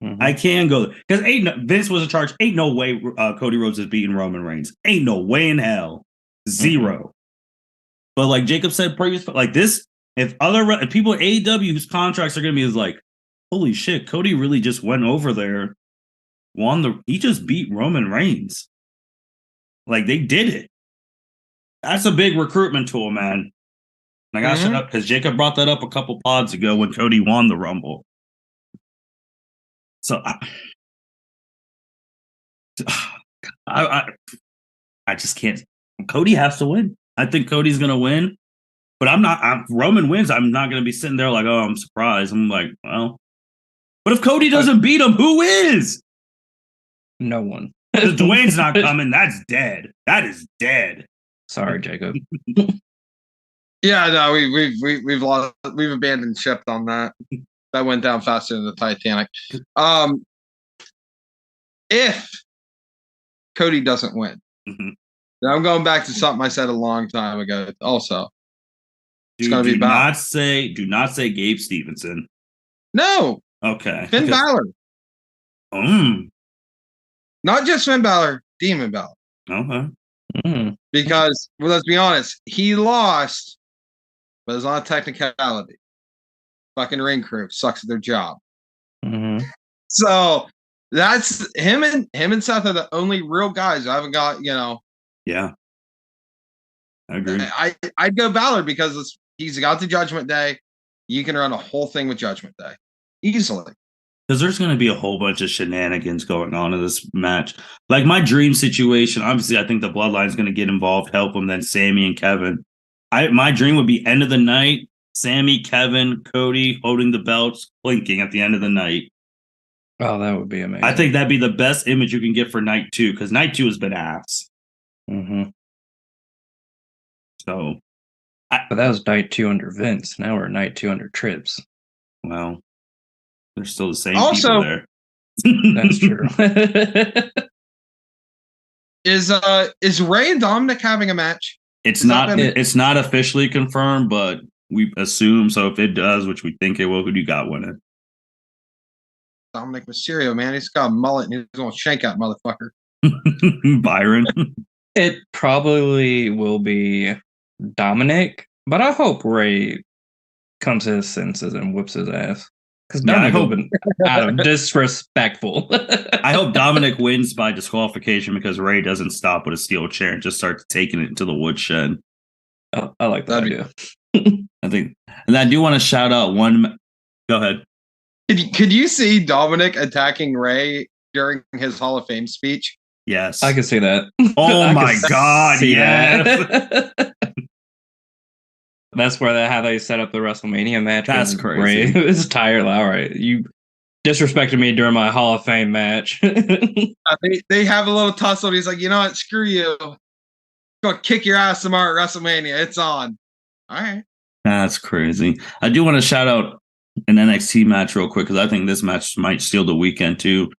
Mm-hmm. I can go because Vince was in charge. Ain't no way Cody Rhodes is beating Roman Reigns. Ain't no way in hell. 0. Mm-hmm. But like Jacob said previously, like this, if people at AEW whose contracts are going to be is like, holy shit, Cody really just went over there, he just beat Roman Reigns. Like, they did it. That's a big recruitment tool, man. And I got to shut up because Jacob brought that up a couple pods ago when Cody won the Rumble. So I just can't. Cody has to win. I think Cody's going to win. But Roman wins, I'm not going to be sitting there like, oh, I'm surprised. I'm like, well. But if Cody doesn't beat him, who is? No one. Because Dwayne's not coming. That's dead. That is dead. Sorry, Jacob. Yeah, no, we've abandoned ship on that. That went down faster than the Titanic. If Cody doesn't win, then I'm going back to something I said a long time ago. Also, it's going to be about. Do not say Gabe Stevenson. No. Okay. Finn Balor. Not just Finn Balor. Demon Balor. Okay. Because, well, let's be honest, he lost, but it's on a technicality. Fucking ring crew sucks at their job. Mm-hmm. So that's him and Seth are the only real guys who haven't got, Yeah. I agree. I'd go Balor because he's got the Judgment Day. You can run a whole thing with Judgment Day easily. Because there's going to be a whole bunch of shenanigans going on in this match. Like my dream situation, obviously, I think the Bloodline is going to get involved, help them, then Sami and Kevin. My dream would be end of the night, Sami, Kevin, Cody holding the belts, blinking at the end of the night. Oh, that would be amazing. I think that'd be the best image you can get for night 2, because night 2 has been ass. Mm-hmm. So, but that was night 2 under Vince. Now we're night 2 under Trips. Well, they're still the same also, people there. That's true. Is Ray and Dominic having a match? It's not officially confirmed, but we assume so. If it does, which we think it will, who do you got winning? Dominic Mysterio, man, he's got a mullet and he's gonna shank that motherfucker. Byron. It probably will be Dominic, but I hope Ray comes to his senses and whips his ass. Because Dominic has been out of disrespectful. I hope Dominic wins by disqualification because Ray doesn't stop with a steel chair and just starts taking it into the woodshed. Oh, I like that idea. I think, and I do want to shout out one. Go ahead. Could you see Dominic attacking Ray during his Hall of Fame speech? Yes, I can see that. Oh my God! Yes. That's where how they set up the WrestleMania match. That's crazy. Ray is tired. All right, you disrespected me during my Hall of Fame match. They have a little tussle. He's like, you know what? Screw you. Go kick your ass tomorrow at WrestleMania. It's on. All right. That's crazy. I do want to shout out an NXT match real quick because I think this match might steal the weekend too.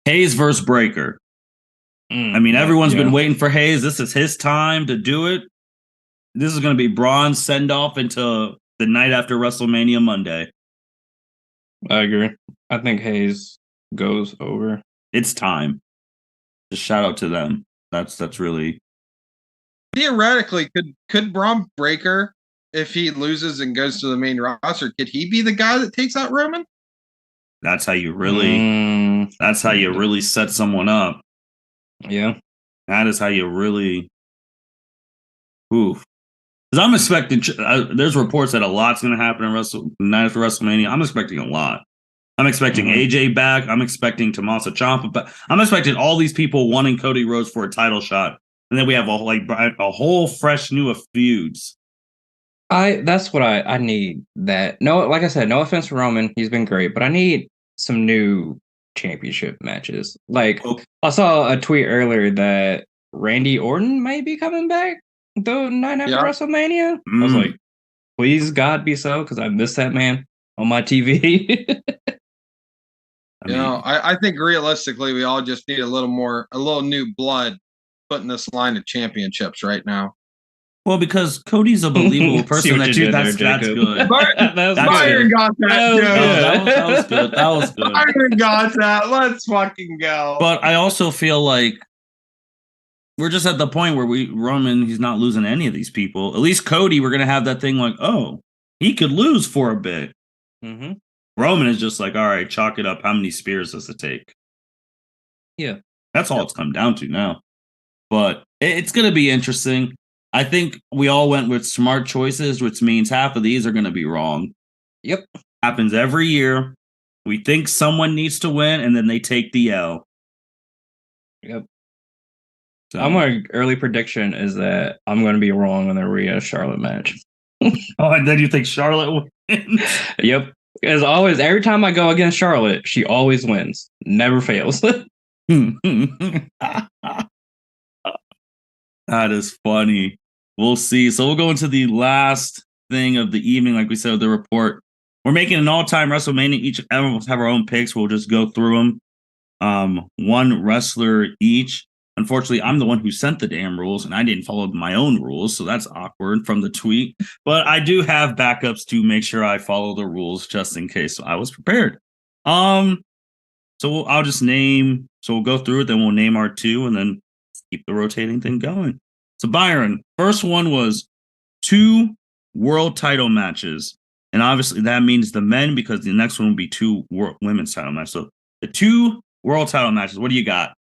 Hayes versus Breaker. I mean, everyone's been waiting for Hayes. This is his time to do it. This is going to be Braun's send-off into the night after WrestleMania Monday. I agree. I think Hayes goes over. It's time. Just shout out to them. That's really... Theoretically, could Braun Breaker, if he loses and goes to the main roster, could he be the guy that takes out Roman? That's how you really... That's how you really set someone up. Yeah. That is how you really... Oof. Because I'm expecting, there's reports that a lot's going to happen in night after WrestleMania. I'm expecting a lot. I'm expecting AJ back. I'm expecting Tommaso Ciampa back. I'm expecting all these people wanting Cody Rhodes for a title shot, and then we have a whole fresh new of feuds. That's what I need. That like I said, no offense to Roman, he's been great, but I need some new championship matches. Like I saw a tweet earlier that Randy Orton may be coming back the night after WrestleMania. I was like, please God be so, because I missed that man on my TV. I think realistically we all just need a little new blood put in this line of championships right now. Well, because Cody's a believable person. That's good. Byron got that. That was good. That was good. Byron got that. Let's fucking go. But I also feel like we're just at the point where Roman, he's not losing any of these people. At least Cody, we're gonna have that thing like, oh, he could lose for a bit. Mm-hmm. Roman is just like, all right, chalk it up. How many spears does it take? Yeah, that's all it's come down to now. But it's gonna be interesting. I think we all went with smart choices, which means half of these are gonna be wrong. Yep, happens every year. We think someone needs to win, and then they take the L. Yep. So. My early prediction is that I'm going to be wrong on the Rhea Charlotte match. And then you think Charlotte wins? Yep. As always, every time I go against Charlotte, she always wins. Never fails. That is funny. We'll see. So we'll go into the last thing of the evening. Like we said with the report, we're making an all-time WrestleMania. Everyone will have our own picks. We'll just go through them. One wrestler each. Unfortunately, I'm the one who sent the damn rules, and I didn't follow my own rules, so that's awkward from the tweet. But I do have backups to make sure I follow the rules just in case. So I was prepared. So I'll just name. So we'll go through it, then we'll name our two, and then keep the rotating thing going. So Byron, first one was 2 world title matches. And obviously that means the men, because the next one will be 2 women's title matches. So the 2 world title matches, what do you got?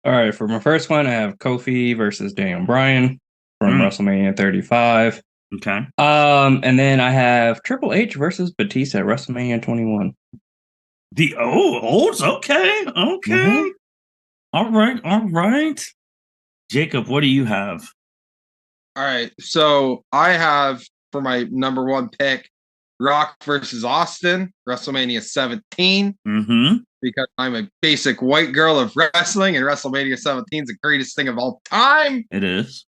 All right, for my first one, I have Kofi versus Daniel Bryan from WrestleMania 35. Okay. And then I have Triple H versus Batista at WrestleMania 21. The olds, okay. Mm-hmm. All right. Jacob, what do you have? All right. So I have for my number 1 pick, Rock versus Austin, WrestleMania 17. Mm-hmm. Because I'm a basic white girl of wrestling, and WrestleMania 17 is the greatest thing of all time. It is.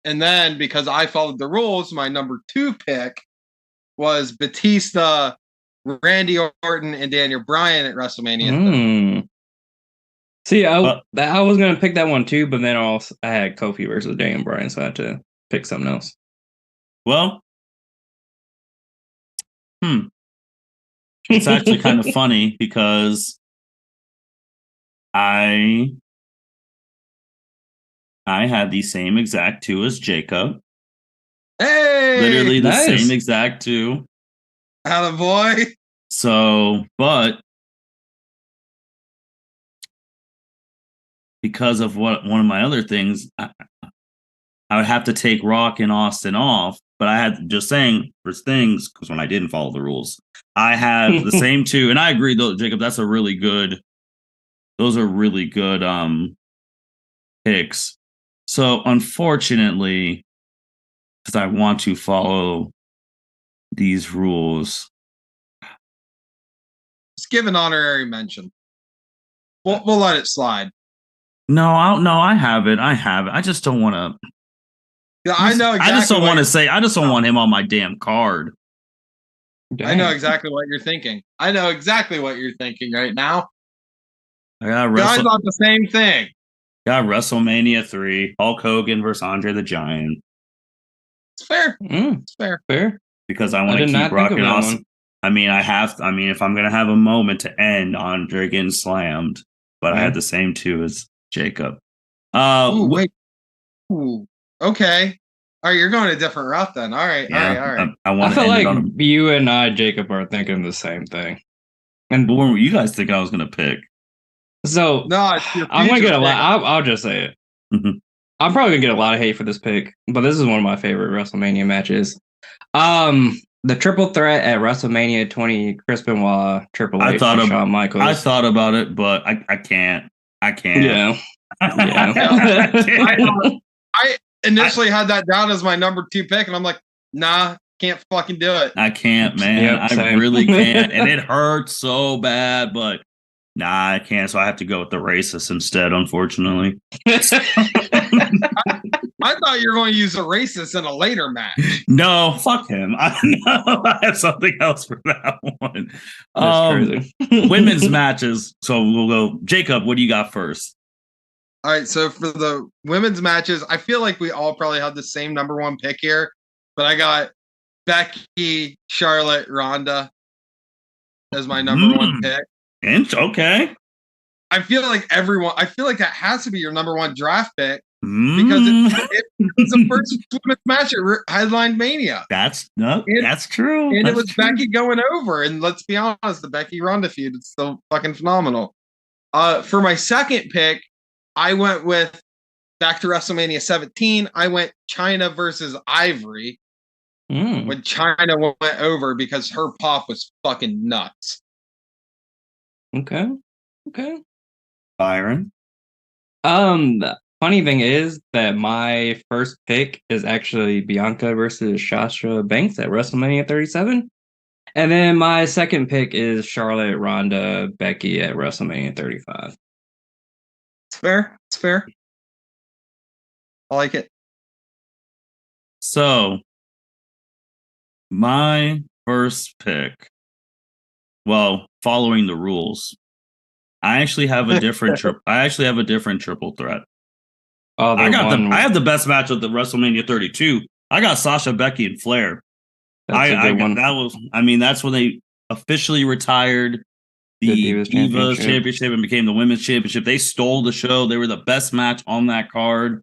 And then because I followed the rules, my number 2 pick was Batista, Randy Orton, and Daniel Bryan at WrestleMania. See, I was going to pick that one too, but then I had Kofi versus Daniel Bryan, so I had to pick something else. Well, it's actually kind of funny because I had the same exact 2 as Jacob. Hey! Literally the same exact 2. Attaboy. So, but because of one of my other things, I would have to take Rock and Austin off. But I had just saying for things, because when I didn't follow the rules, I had the same 2. And I agree, though, Jacob, those are really good picks. So unfortunately, because I want to follow these rules, just give an honorary mention. We'll let it slide. No, I have it. I just don't want to. Yeah, I know. Exactly I just don't want to say. I just don't want him on my damn card. Dang. I know exactly what you're thinking. I know exactly what you're thinking right now. I got thought the same thing. Got WrestleMania 3, Hulk Hogan versus Andre the Giant. It's fair. It's fair. Because I want to keep rocking Austin. I mean, if I'm gonna have a moment to end Andre getting slammed, but I had the same 2 as Jacob. Wait. Ooh. Okay. All right, you're going a different route then. All right. I feel like you and I, Jacob, are thinking the same thing. And what were you guys think I was going to pick? So no, I'm going to get a lot. I'll just say it. Mm-hmm. I'm probably going to get a lot of hate for this pick, but this is one of my favorite WrestleMania matches. The triple threat at WrestleMania 20, Chris Benoit, Triple H, and Shawn Michaels. I thought about it, but I can't. Yeah. I initially had that down as my number 2 pick, and I'm like, nah, can't fucking do it. I can't, man. I really can't. And it hurts so bad, but nah, I can't. So I have to go with the racist instead, unfortunately. I thought you were going to use a racist in a later match. No, fuck him. I have something else for that one. That's crazy. Women's matches. So we'll go. Jacob, what do you got first? All right, so for the women's matches, I feel like we all probably have the same number 1 pick here, but I got Becky, Charlotte, Ronda as my number 1 pick. Okay. I feel like that has to be your number 1 draft pick because it was the first women's match at Headline Mania. That's true. And it was Becky going over. And let's be honest, the Becky Ronda feud is still fucking phenomenal. For my second pick, I went with back to WrestleMania 17. I went Chyna versus Ivory when Chyna went over because her pop was fucking nuts. Okay. Byron. The funny thing is that my first pick is actually Bianca versus Sasha Banks at WrestleMania 37. And then my second pick is Charlotte, Ronda, Becky at WrestleMania 35. It's fair. I like it. So, my first pick, well, following the rules, I actually have a different triple threat. Oh, I have the best match of the WrestleMania 32. I got Sasha, Becky, and Flair. That's a good one. That's when they officially retired the Divas Championship and became the Women's Championship. They stole the show. They were the best match on that card.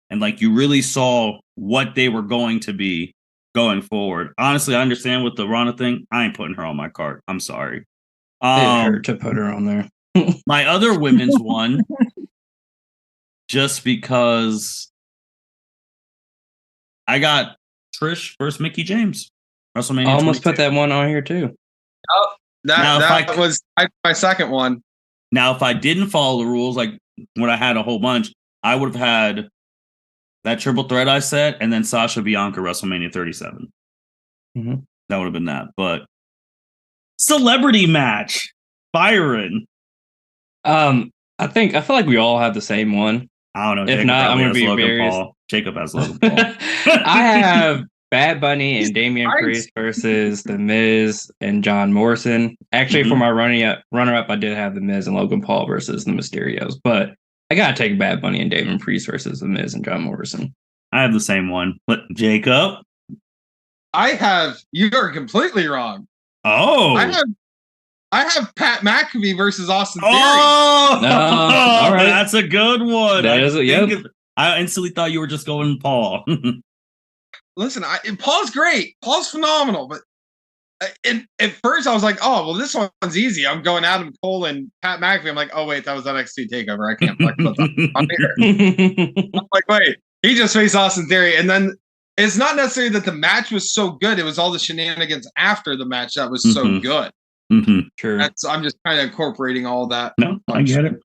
And like you really saw what they were going to be going forward. Honestly, I understand with the Ronda thing. I ain't putting her on my card. I'm sorry. It hurt to put her on there. My other women's one, just because I got Trish versus Mickie James. WrestleMania. I almost put that one on here too. Oh, that was my second one. Now, if I didn't follow the rules, like when I had a whole bunch, I would have had that triple threat I said, and then Sasha Bianca WrestleMania 37. Mm-hmm. That would have been that. But celebrity match, Byron. I feel like we all have the same one. I don't know. If Jacob not, I'm going to be Logan Paul. Jacob has Logan Paul. I have Bad Bunny and Damian Priest versus The Miz and John Morrison. Actually, for my runner-up, I did have The Miz and Logan Paul versus the Mysterios. But I got to take Bad Bunny and Damian Priest versus The Miz and John Morrison. I have the same one. But Jacob? You are completely wrong. Oh. I have Pat McAfee versus Austin Theory. Oh, all right. That's a good one. I instantly thought you were just going Paul. Listen, Paul's great. Paul's phenomenal. But at first I was like, oh, well, this one's easy. I'm going Adam Cole and Pat McAfee. I'm like, oh, wait, that was NXT TakeOver. I can't put that on here. I'm like, wait, he just faced Austin Theory. And then it's not necessarily that the match was so good. It was all the shenanigans after the match that was so good. Mm-hmm. Sure. I'm just kind of incorporating all that. No, I get it.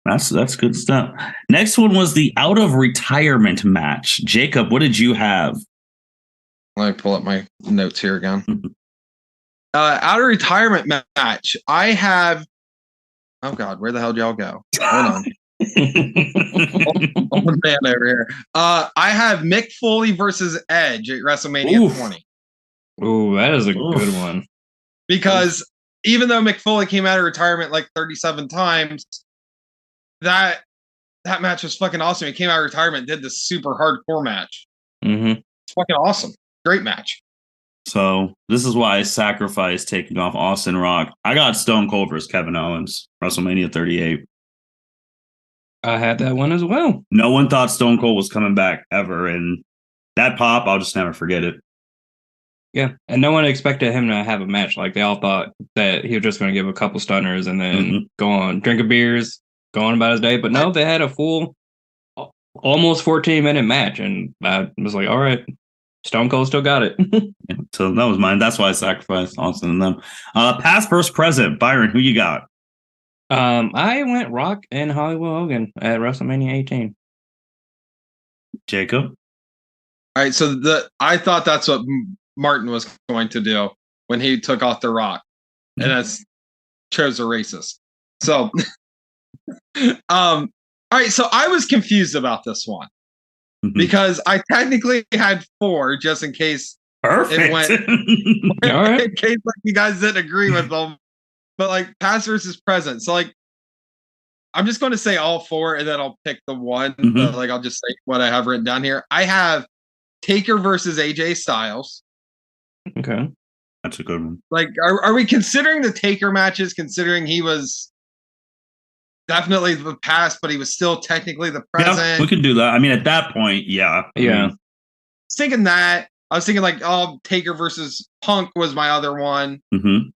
That's good stuff. Next one was the out of retirement match. Jacob, what did you have? Let me pull up my notes here again. Out of retirement match. I have. Oh God, where the hell did y'all go? Hold on. Old man over here. I have Mick Foley versus Edge at WrestleMania 20. Ooh, that is a good one. Because even though Mick Foley came out of retirement like 37 times, that match was fucking awesome. He came out of retirement, did this super hardcore match. Mm-hmm. It's fucking awesome. Great match. So this is why I sacrificed taking off Austin Rock. I got Stone Cold versus Kevin Owens, WrestleMania 38. I had that one as well. No one thought Stone Cold was coming back ever, and that pop, I'll just never forget it. Yeah, and no one expected him to have a match. Like, they all thought that he was just going to give a couple stunners and then go on, drink a beers, go on about his day. But no, they had a full, almost 14-minute match, and I was like, all right, Stone Cold still got it. Yeah, so that was mine. That's why I sacrificed Austin and them. Past versus present, Byron, who you got? I went Rock and Hollywood Hogan at WrestleMania 18. Jacob? All right, so I thought that's what Martin was going to do when he took off the Rock, and that's chose a racist. So, all right, so I was confused about this one because I technically had 4 just in case it went. All right. In case like you guys didn't agree with them, but like past versus present. So like, I'm just going to say all 4, and then I'll pick the one. But like, I'll just say what I have written down here. I have Taker versus AJ Styles. Okay. That's a good one. Like, are we considering the Taker matches, considering he was definitely the past, but he was still technically the present? Yeah, we can do that. I mean, at that point, yeah. Yeah. I mean, thinking that. I was thinking like, Taker versus Punk was my other one. And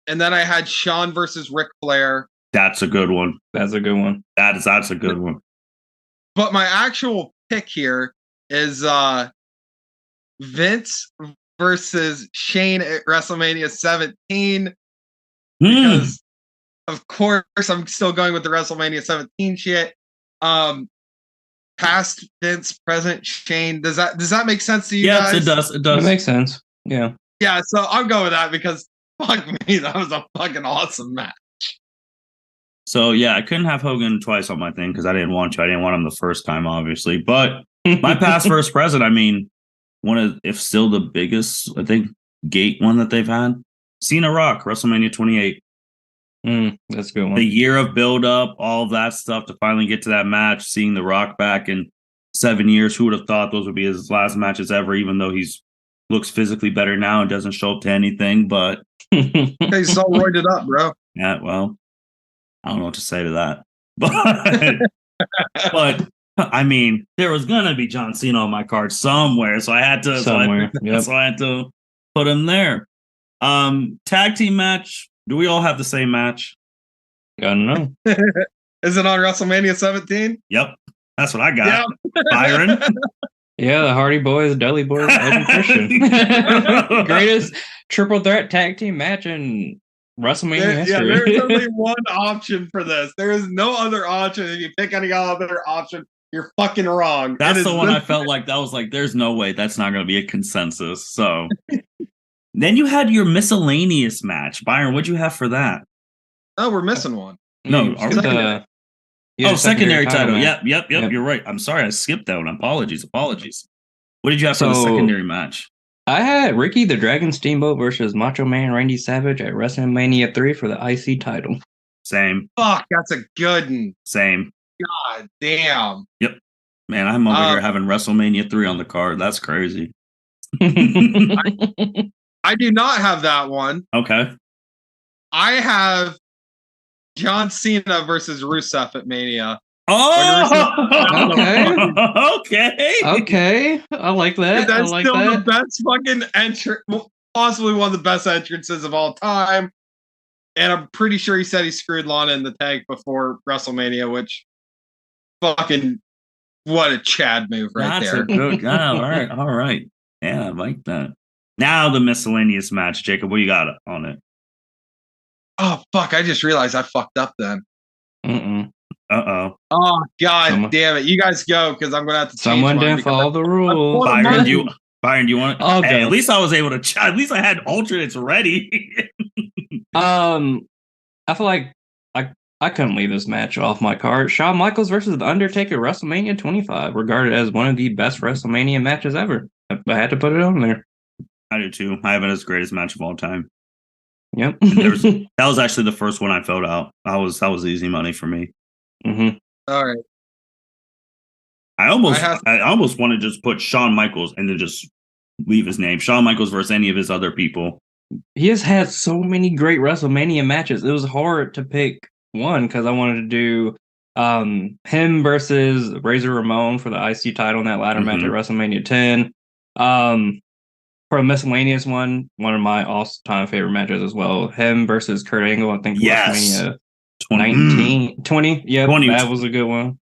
then I had Shawn versus Ric Flair. That's a good one. That's a good one. That's a good one. But my actual pick here is Vince versus Shane at WrestleMania 17. Because of course I'm still going with the WrestleMania 17 shit. Past Vince, present Shane. Does that make sense to you guys? Yes, it does. It does. It makes sense. Yeah. Yeah, so I'll go with that because fuck me, that was a fucking awesome match. So yeah, I couldn't have Hogan twice on my thing because I didn't want to. I didn't want him the first time, obviously. But my past versus present, I mean, one of, if still the biggest, I think, gate one that they've had. Cena Rock, WrestleMania 28. That's a good one. The year of build up, all of that stuff to finally get to that match, seeing The Rock back in 7 years. Who would have thought those would be his last matches ever, even though he's looks physically better now and doesn't show up to anything. But He's so roided up, bro. yeah, well, I don't know what to say to that. But I mean, there was gonna be John Cena on my card somewhere, so I had to. Somewhere, So I had to put him there. Tag team match. Do we all have the same match? I don't know. Is it on WrestleMania 17? Yep, that's what I got. Yep. Byron. Yeah, the Hardy Boys, Dudley Boys, Edge and Christian. Greatest triple threat tag team match in WrestleMania history. Yeah, there's only one option for this. There is no other option. If you pick any other option, you're fucking wrong. That's the one I felt like that was like, there's no way that's not going to be a consensus. So then you had your miscellaneous match. Byron, what'd you have for that? Oh, we're missing one. No, secondary title. Yep. Yep. You're right. I'm sorry, I skipped that one. Apologies. What did you have for the secondary match? I had Ricky the Dragon Steamboat versus Macho Man Randy Savage at WrestleMania 3 for the IC title. Same. Fuck, that's a good one. Same. God damn. Yep. Man, I'm over here having WrestleMania 3 on the card. That's crazy. I do not have that one. Okay. I have John Cena versus Rusev at Mania. Oh, okay. I like that. That's I like still that. the best fucking entrance, possibly one of the best entrances of all time. And I'm pretty sure he said he screwed Lana in the tag before WrestleMania, which fucking what a Chad move right That's there. A good, all right. Yeah, I like that. Now the miscellaneous match, Jacob. What you got on it? Oh fuck! I just realized I fucked up then. Uh-oh. Oh god damn it! You guys go because I'm gonna have to. Someone didn't follow the rules. Byron, do you want? Hey, at least I was able to. At least I had alternates ready. I feel like I couldn't leave this match off my card. Shawn Michaels versus The Undertaker, WrestleMania 25, regarded as one of the best WrestleMania matches ever. I had to put it on there. I do too. I have it as the greatest match of all time. Yep. That was actually the first one I filled out. That was easy money for me. Mm-hmm. All right. I almost want to just put Shawn Michaels and then just leave his name. Shawn Michaels versus any of his other people. He has had so many great WrestleMania matches. It was hard to pick one because I wanted to do him versus Razor Ramon for the IC title in that ladder match at WrestleMania 10. For a miscellaneous one of my all-time favorite matches as well. Him versus Kurt Angle, I think WrestleMania 20. Yeah, 20. That was a good one.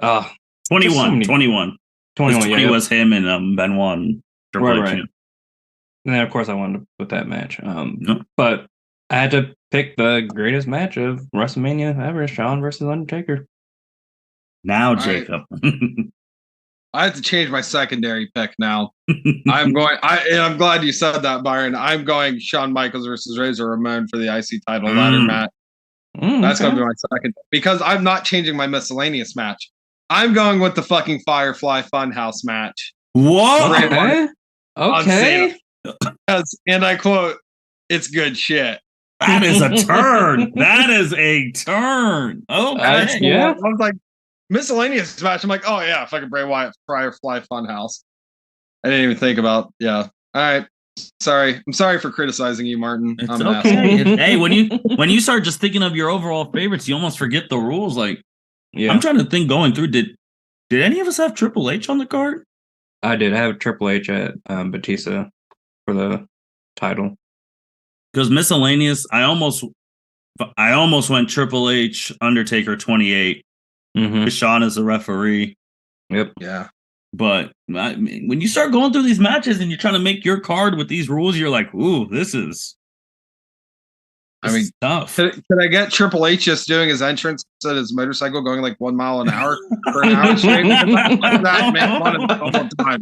21. 20 yeah. was him and Benoit and Triple H. Right. And then, of course, I wanted to put that match. But I had to pick the greatest match of WrestleMania ever, Shawn versus Undertaker. Now, Jacob. I have to change my secondary pick now. I'm glad you said that, Byron. I'm going Shawn Michaels versus Razor Ramon for the IC title ladder match. That's going to be my second. Because I'm not changing my miscellaneous match. I'm going with the fucking Firefly Funhouse match. What? Okay. And I quote, "It's good shit." That is a turn. That is a turn. Okay. Yeah. I was like, miscellaneous match. I'm like, oh yeah, fucking Bray Wyatt, Firefly Funhouse. I didn't even think about. Yeah. All right. Sorry. I'm sorry for criticizing you, Martin. It's I'm okay. Hey, when you start just thinking of your overall favorites, you almost forget the rules. Like, I'm trying to think going through. Did any of us have Triple H on the card? I did. I have Triple H at Batista for the title. Because miscellaneous, I almost went Triple H, Undertaker 28. Shawn is the referee. Yep. Yeah. But when you start going through these matches and you're trying to make your card with these rules, you're like, ooh, this is tough. Could I get Triple H just doing his entrance at his motorcycle going like 1 mile an hour for an hour straight? That make fun of him the whole time.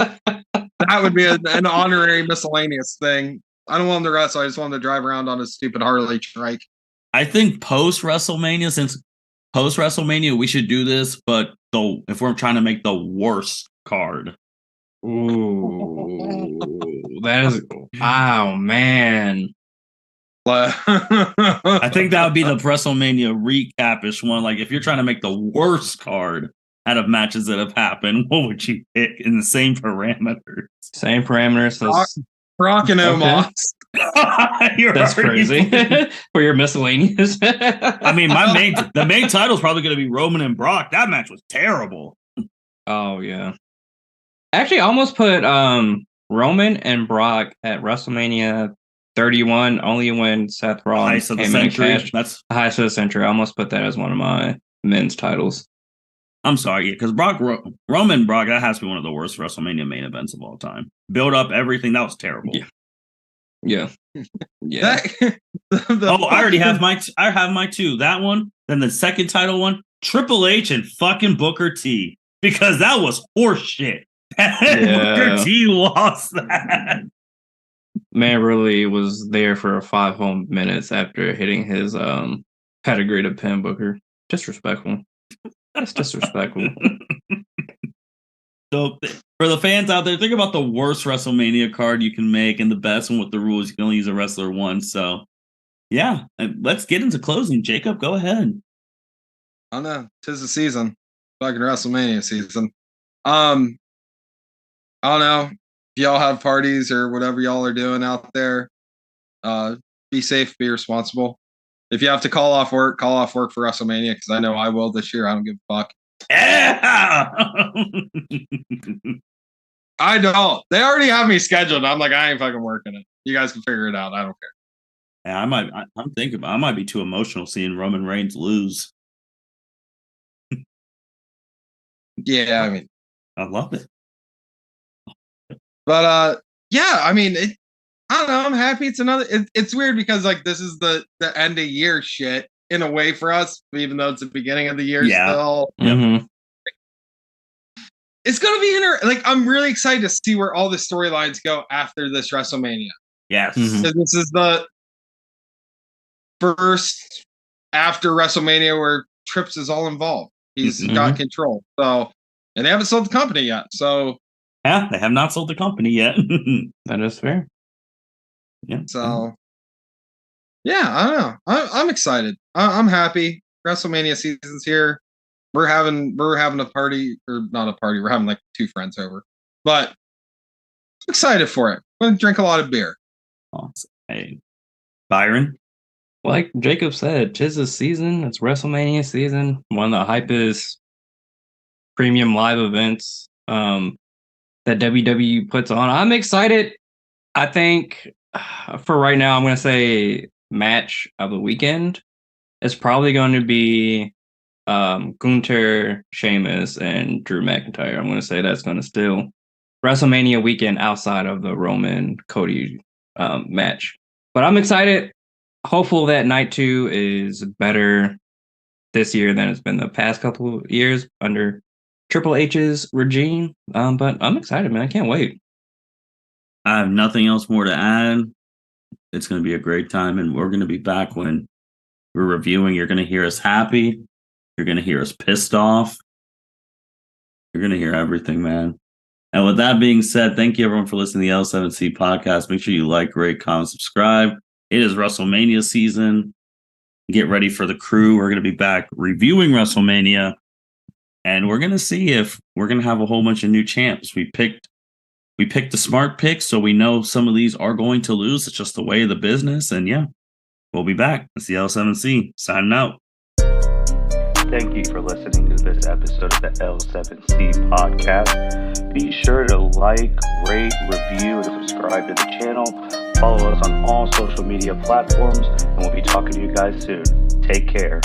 That would be an honorary miscellaneous thing. I don't want him to wrestle. I just want him to drive around on his stupid Harley trike. I think post WrestleMania, we should do this, but if we're trying to make the worst card. Ooh, that is. Oh man. I think that would be the WrestleMania recap-ish one. Like, if you're trying to make the worst card out of matches that have happened, what would you pick in the same parameters? Same parameters. Brock and Omos. That's crazy. For your miscellaneous. I mean, the main title is probably going to be Roman and Brock. That match was terrible. Oh yeah. Actually, I almost put Roman and Brock at WrestleMania 31 only when Seth Rollins came in and cashed. That's the highest of the century. I almost put that as one of my men's titles. I'm sorry, because Roman Brock, that has to be one of the worst WrestleMania main events of all time. Build up everything, that was terrible. Yeah. I already have I have my two. That one, then the second title one, Triple H and fucking Booker T, because that was horse shit. Booker T lost that. Man really was there for 5 whole minutes after hitting his pedigree to pin Booker. Disrespectful. That's disrespectful. So for the fans out there, think about the worst WrestleMania card you can make and the best one with the rules. You can only use a wrestler once. So yeah, let's get into closing. Jacob, go ahead. I know. 'Tis the season. Fucking WrestleMania season. I don't know. If y'all have parties or whatever y'all are doing out there, be safe, be responsible. If you have to call off work for WrestleMania, because I know I will this year. I don't give a fuck. Yeah! I don't. They already have me scheduled. I'm like, I ain't fucking working it. You guys can figure it out. I don't care. Yeah, I'm thinking I might be too emotional seeing Roman Reigns lose. Yeah, I mean, I love it. But yeah, I mean, I don't know. I'm happy. It's another. It's weird because like this is the end of year shit in a way for us, even though it's the beginning of the year still. Mm-hmm. It's gonna be like I'm really excited to see where all the storylines go after this WrestleMania. Yes, this is the first after WrestleMania where Trips is all involved. He's got control. So, and they haven't sold the company yet. So. Yeah, they have not sold the company yet. That is fair. Yeah. So, yeah, I don't know. I'm excited. I'm happy. WrestleMania season's here. We're having a party, or not a party. We're having like 2 friends over, but I'm excited for it. I'm gonna drink a lot of beer. Awesome. Hey, Byron. Like Jacob said, 'tis the season. It's WrestleMania season. One of the hypest premium live events that WWE puts on. I'm excited. I think for right now, I'm going to say match of the weekend is probably going to be Gunther, Sheamus, and Drew McIntyre. I'm going to say that's going to still WrestleMania weekend outside of the Roman Cody match. But I'm excited. Hopeful that night 2 is better this year than it's been the past couple of years under Triple H's regime. But I'm excited, man. I can't wait. I have nothing else more to add. It's going to be a great time, and we're going to be back when we're reviewing. You're going to hear us happy. You're going to hear us pissed off. You're going to hear everything, man. And with that being said, thank you everyone for listening to the L7C podcast. Make sure you like, rate, comment, subscribe. It is WrestleMania season. Get ready for the crew. We're going to be back reviewing WrestleMania. And we're going to see if we're going to have a whole bunch of new champs. We picked the smart picks, so we know some of these are going to lose. It's just the way of the business. And yeah, we'll be back. It's the L7C signing out. Thank you for listening to this episode of the L7C podcast. Be sure to like, rate, review, and subscribe to the channel. Follow us on all social media platforms, and we'll be talking to you guys soon. Take care.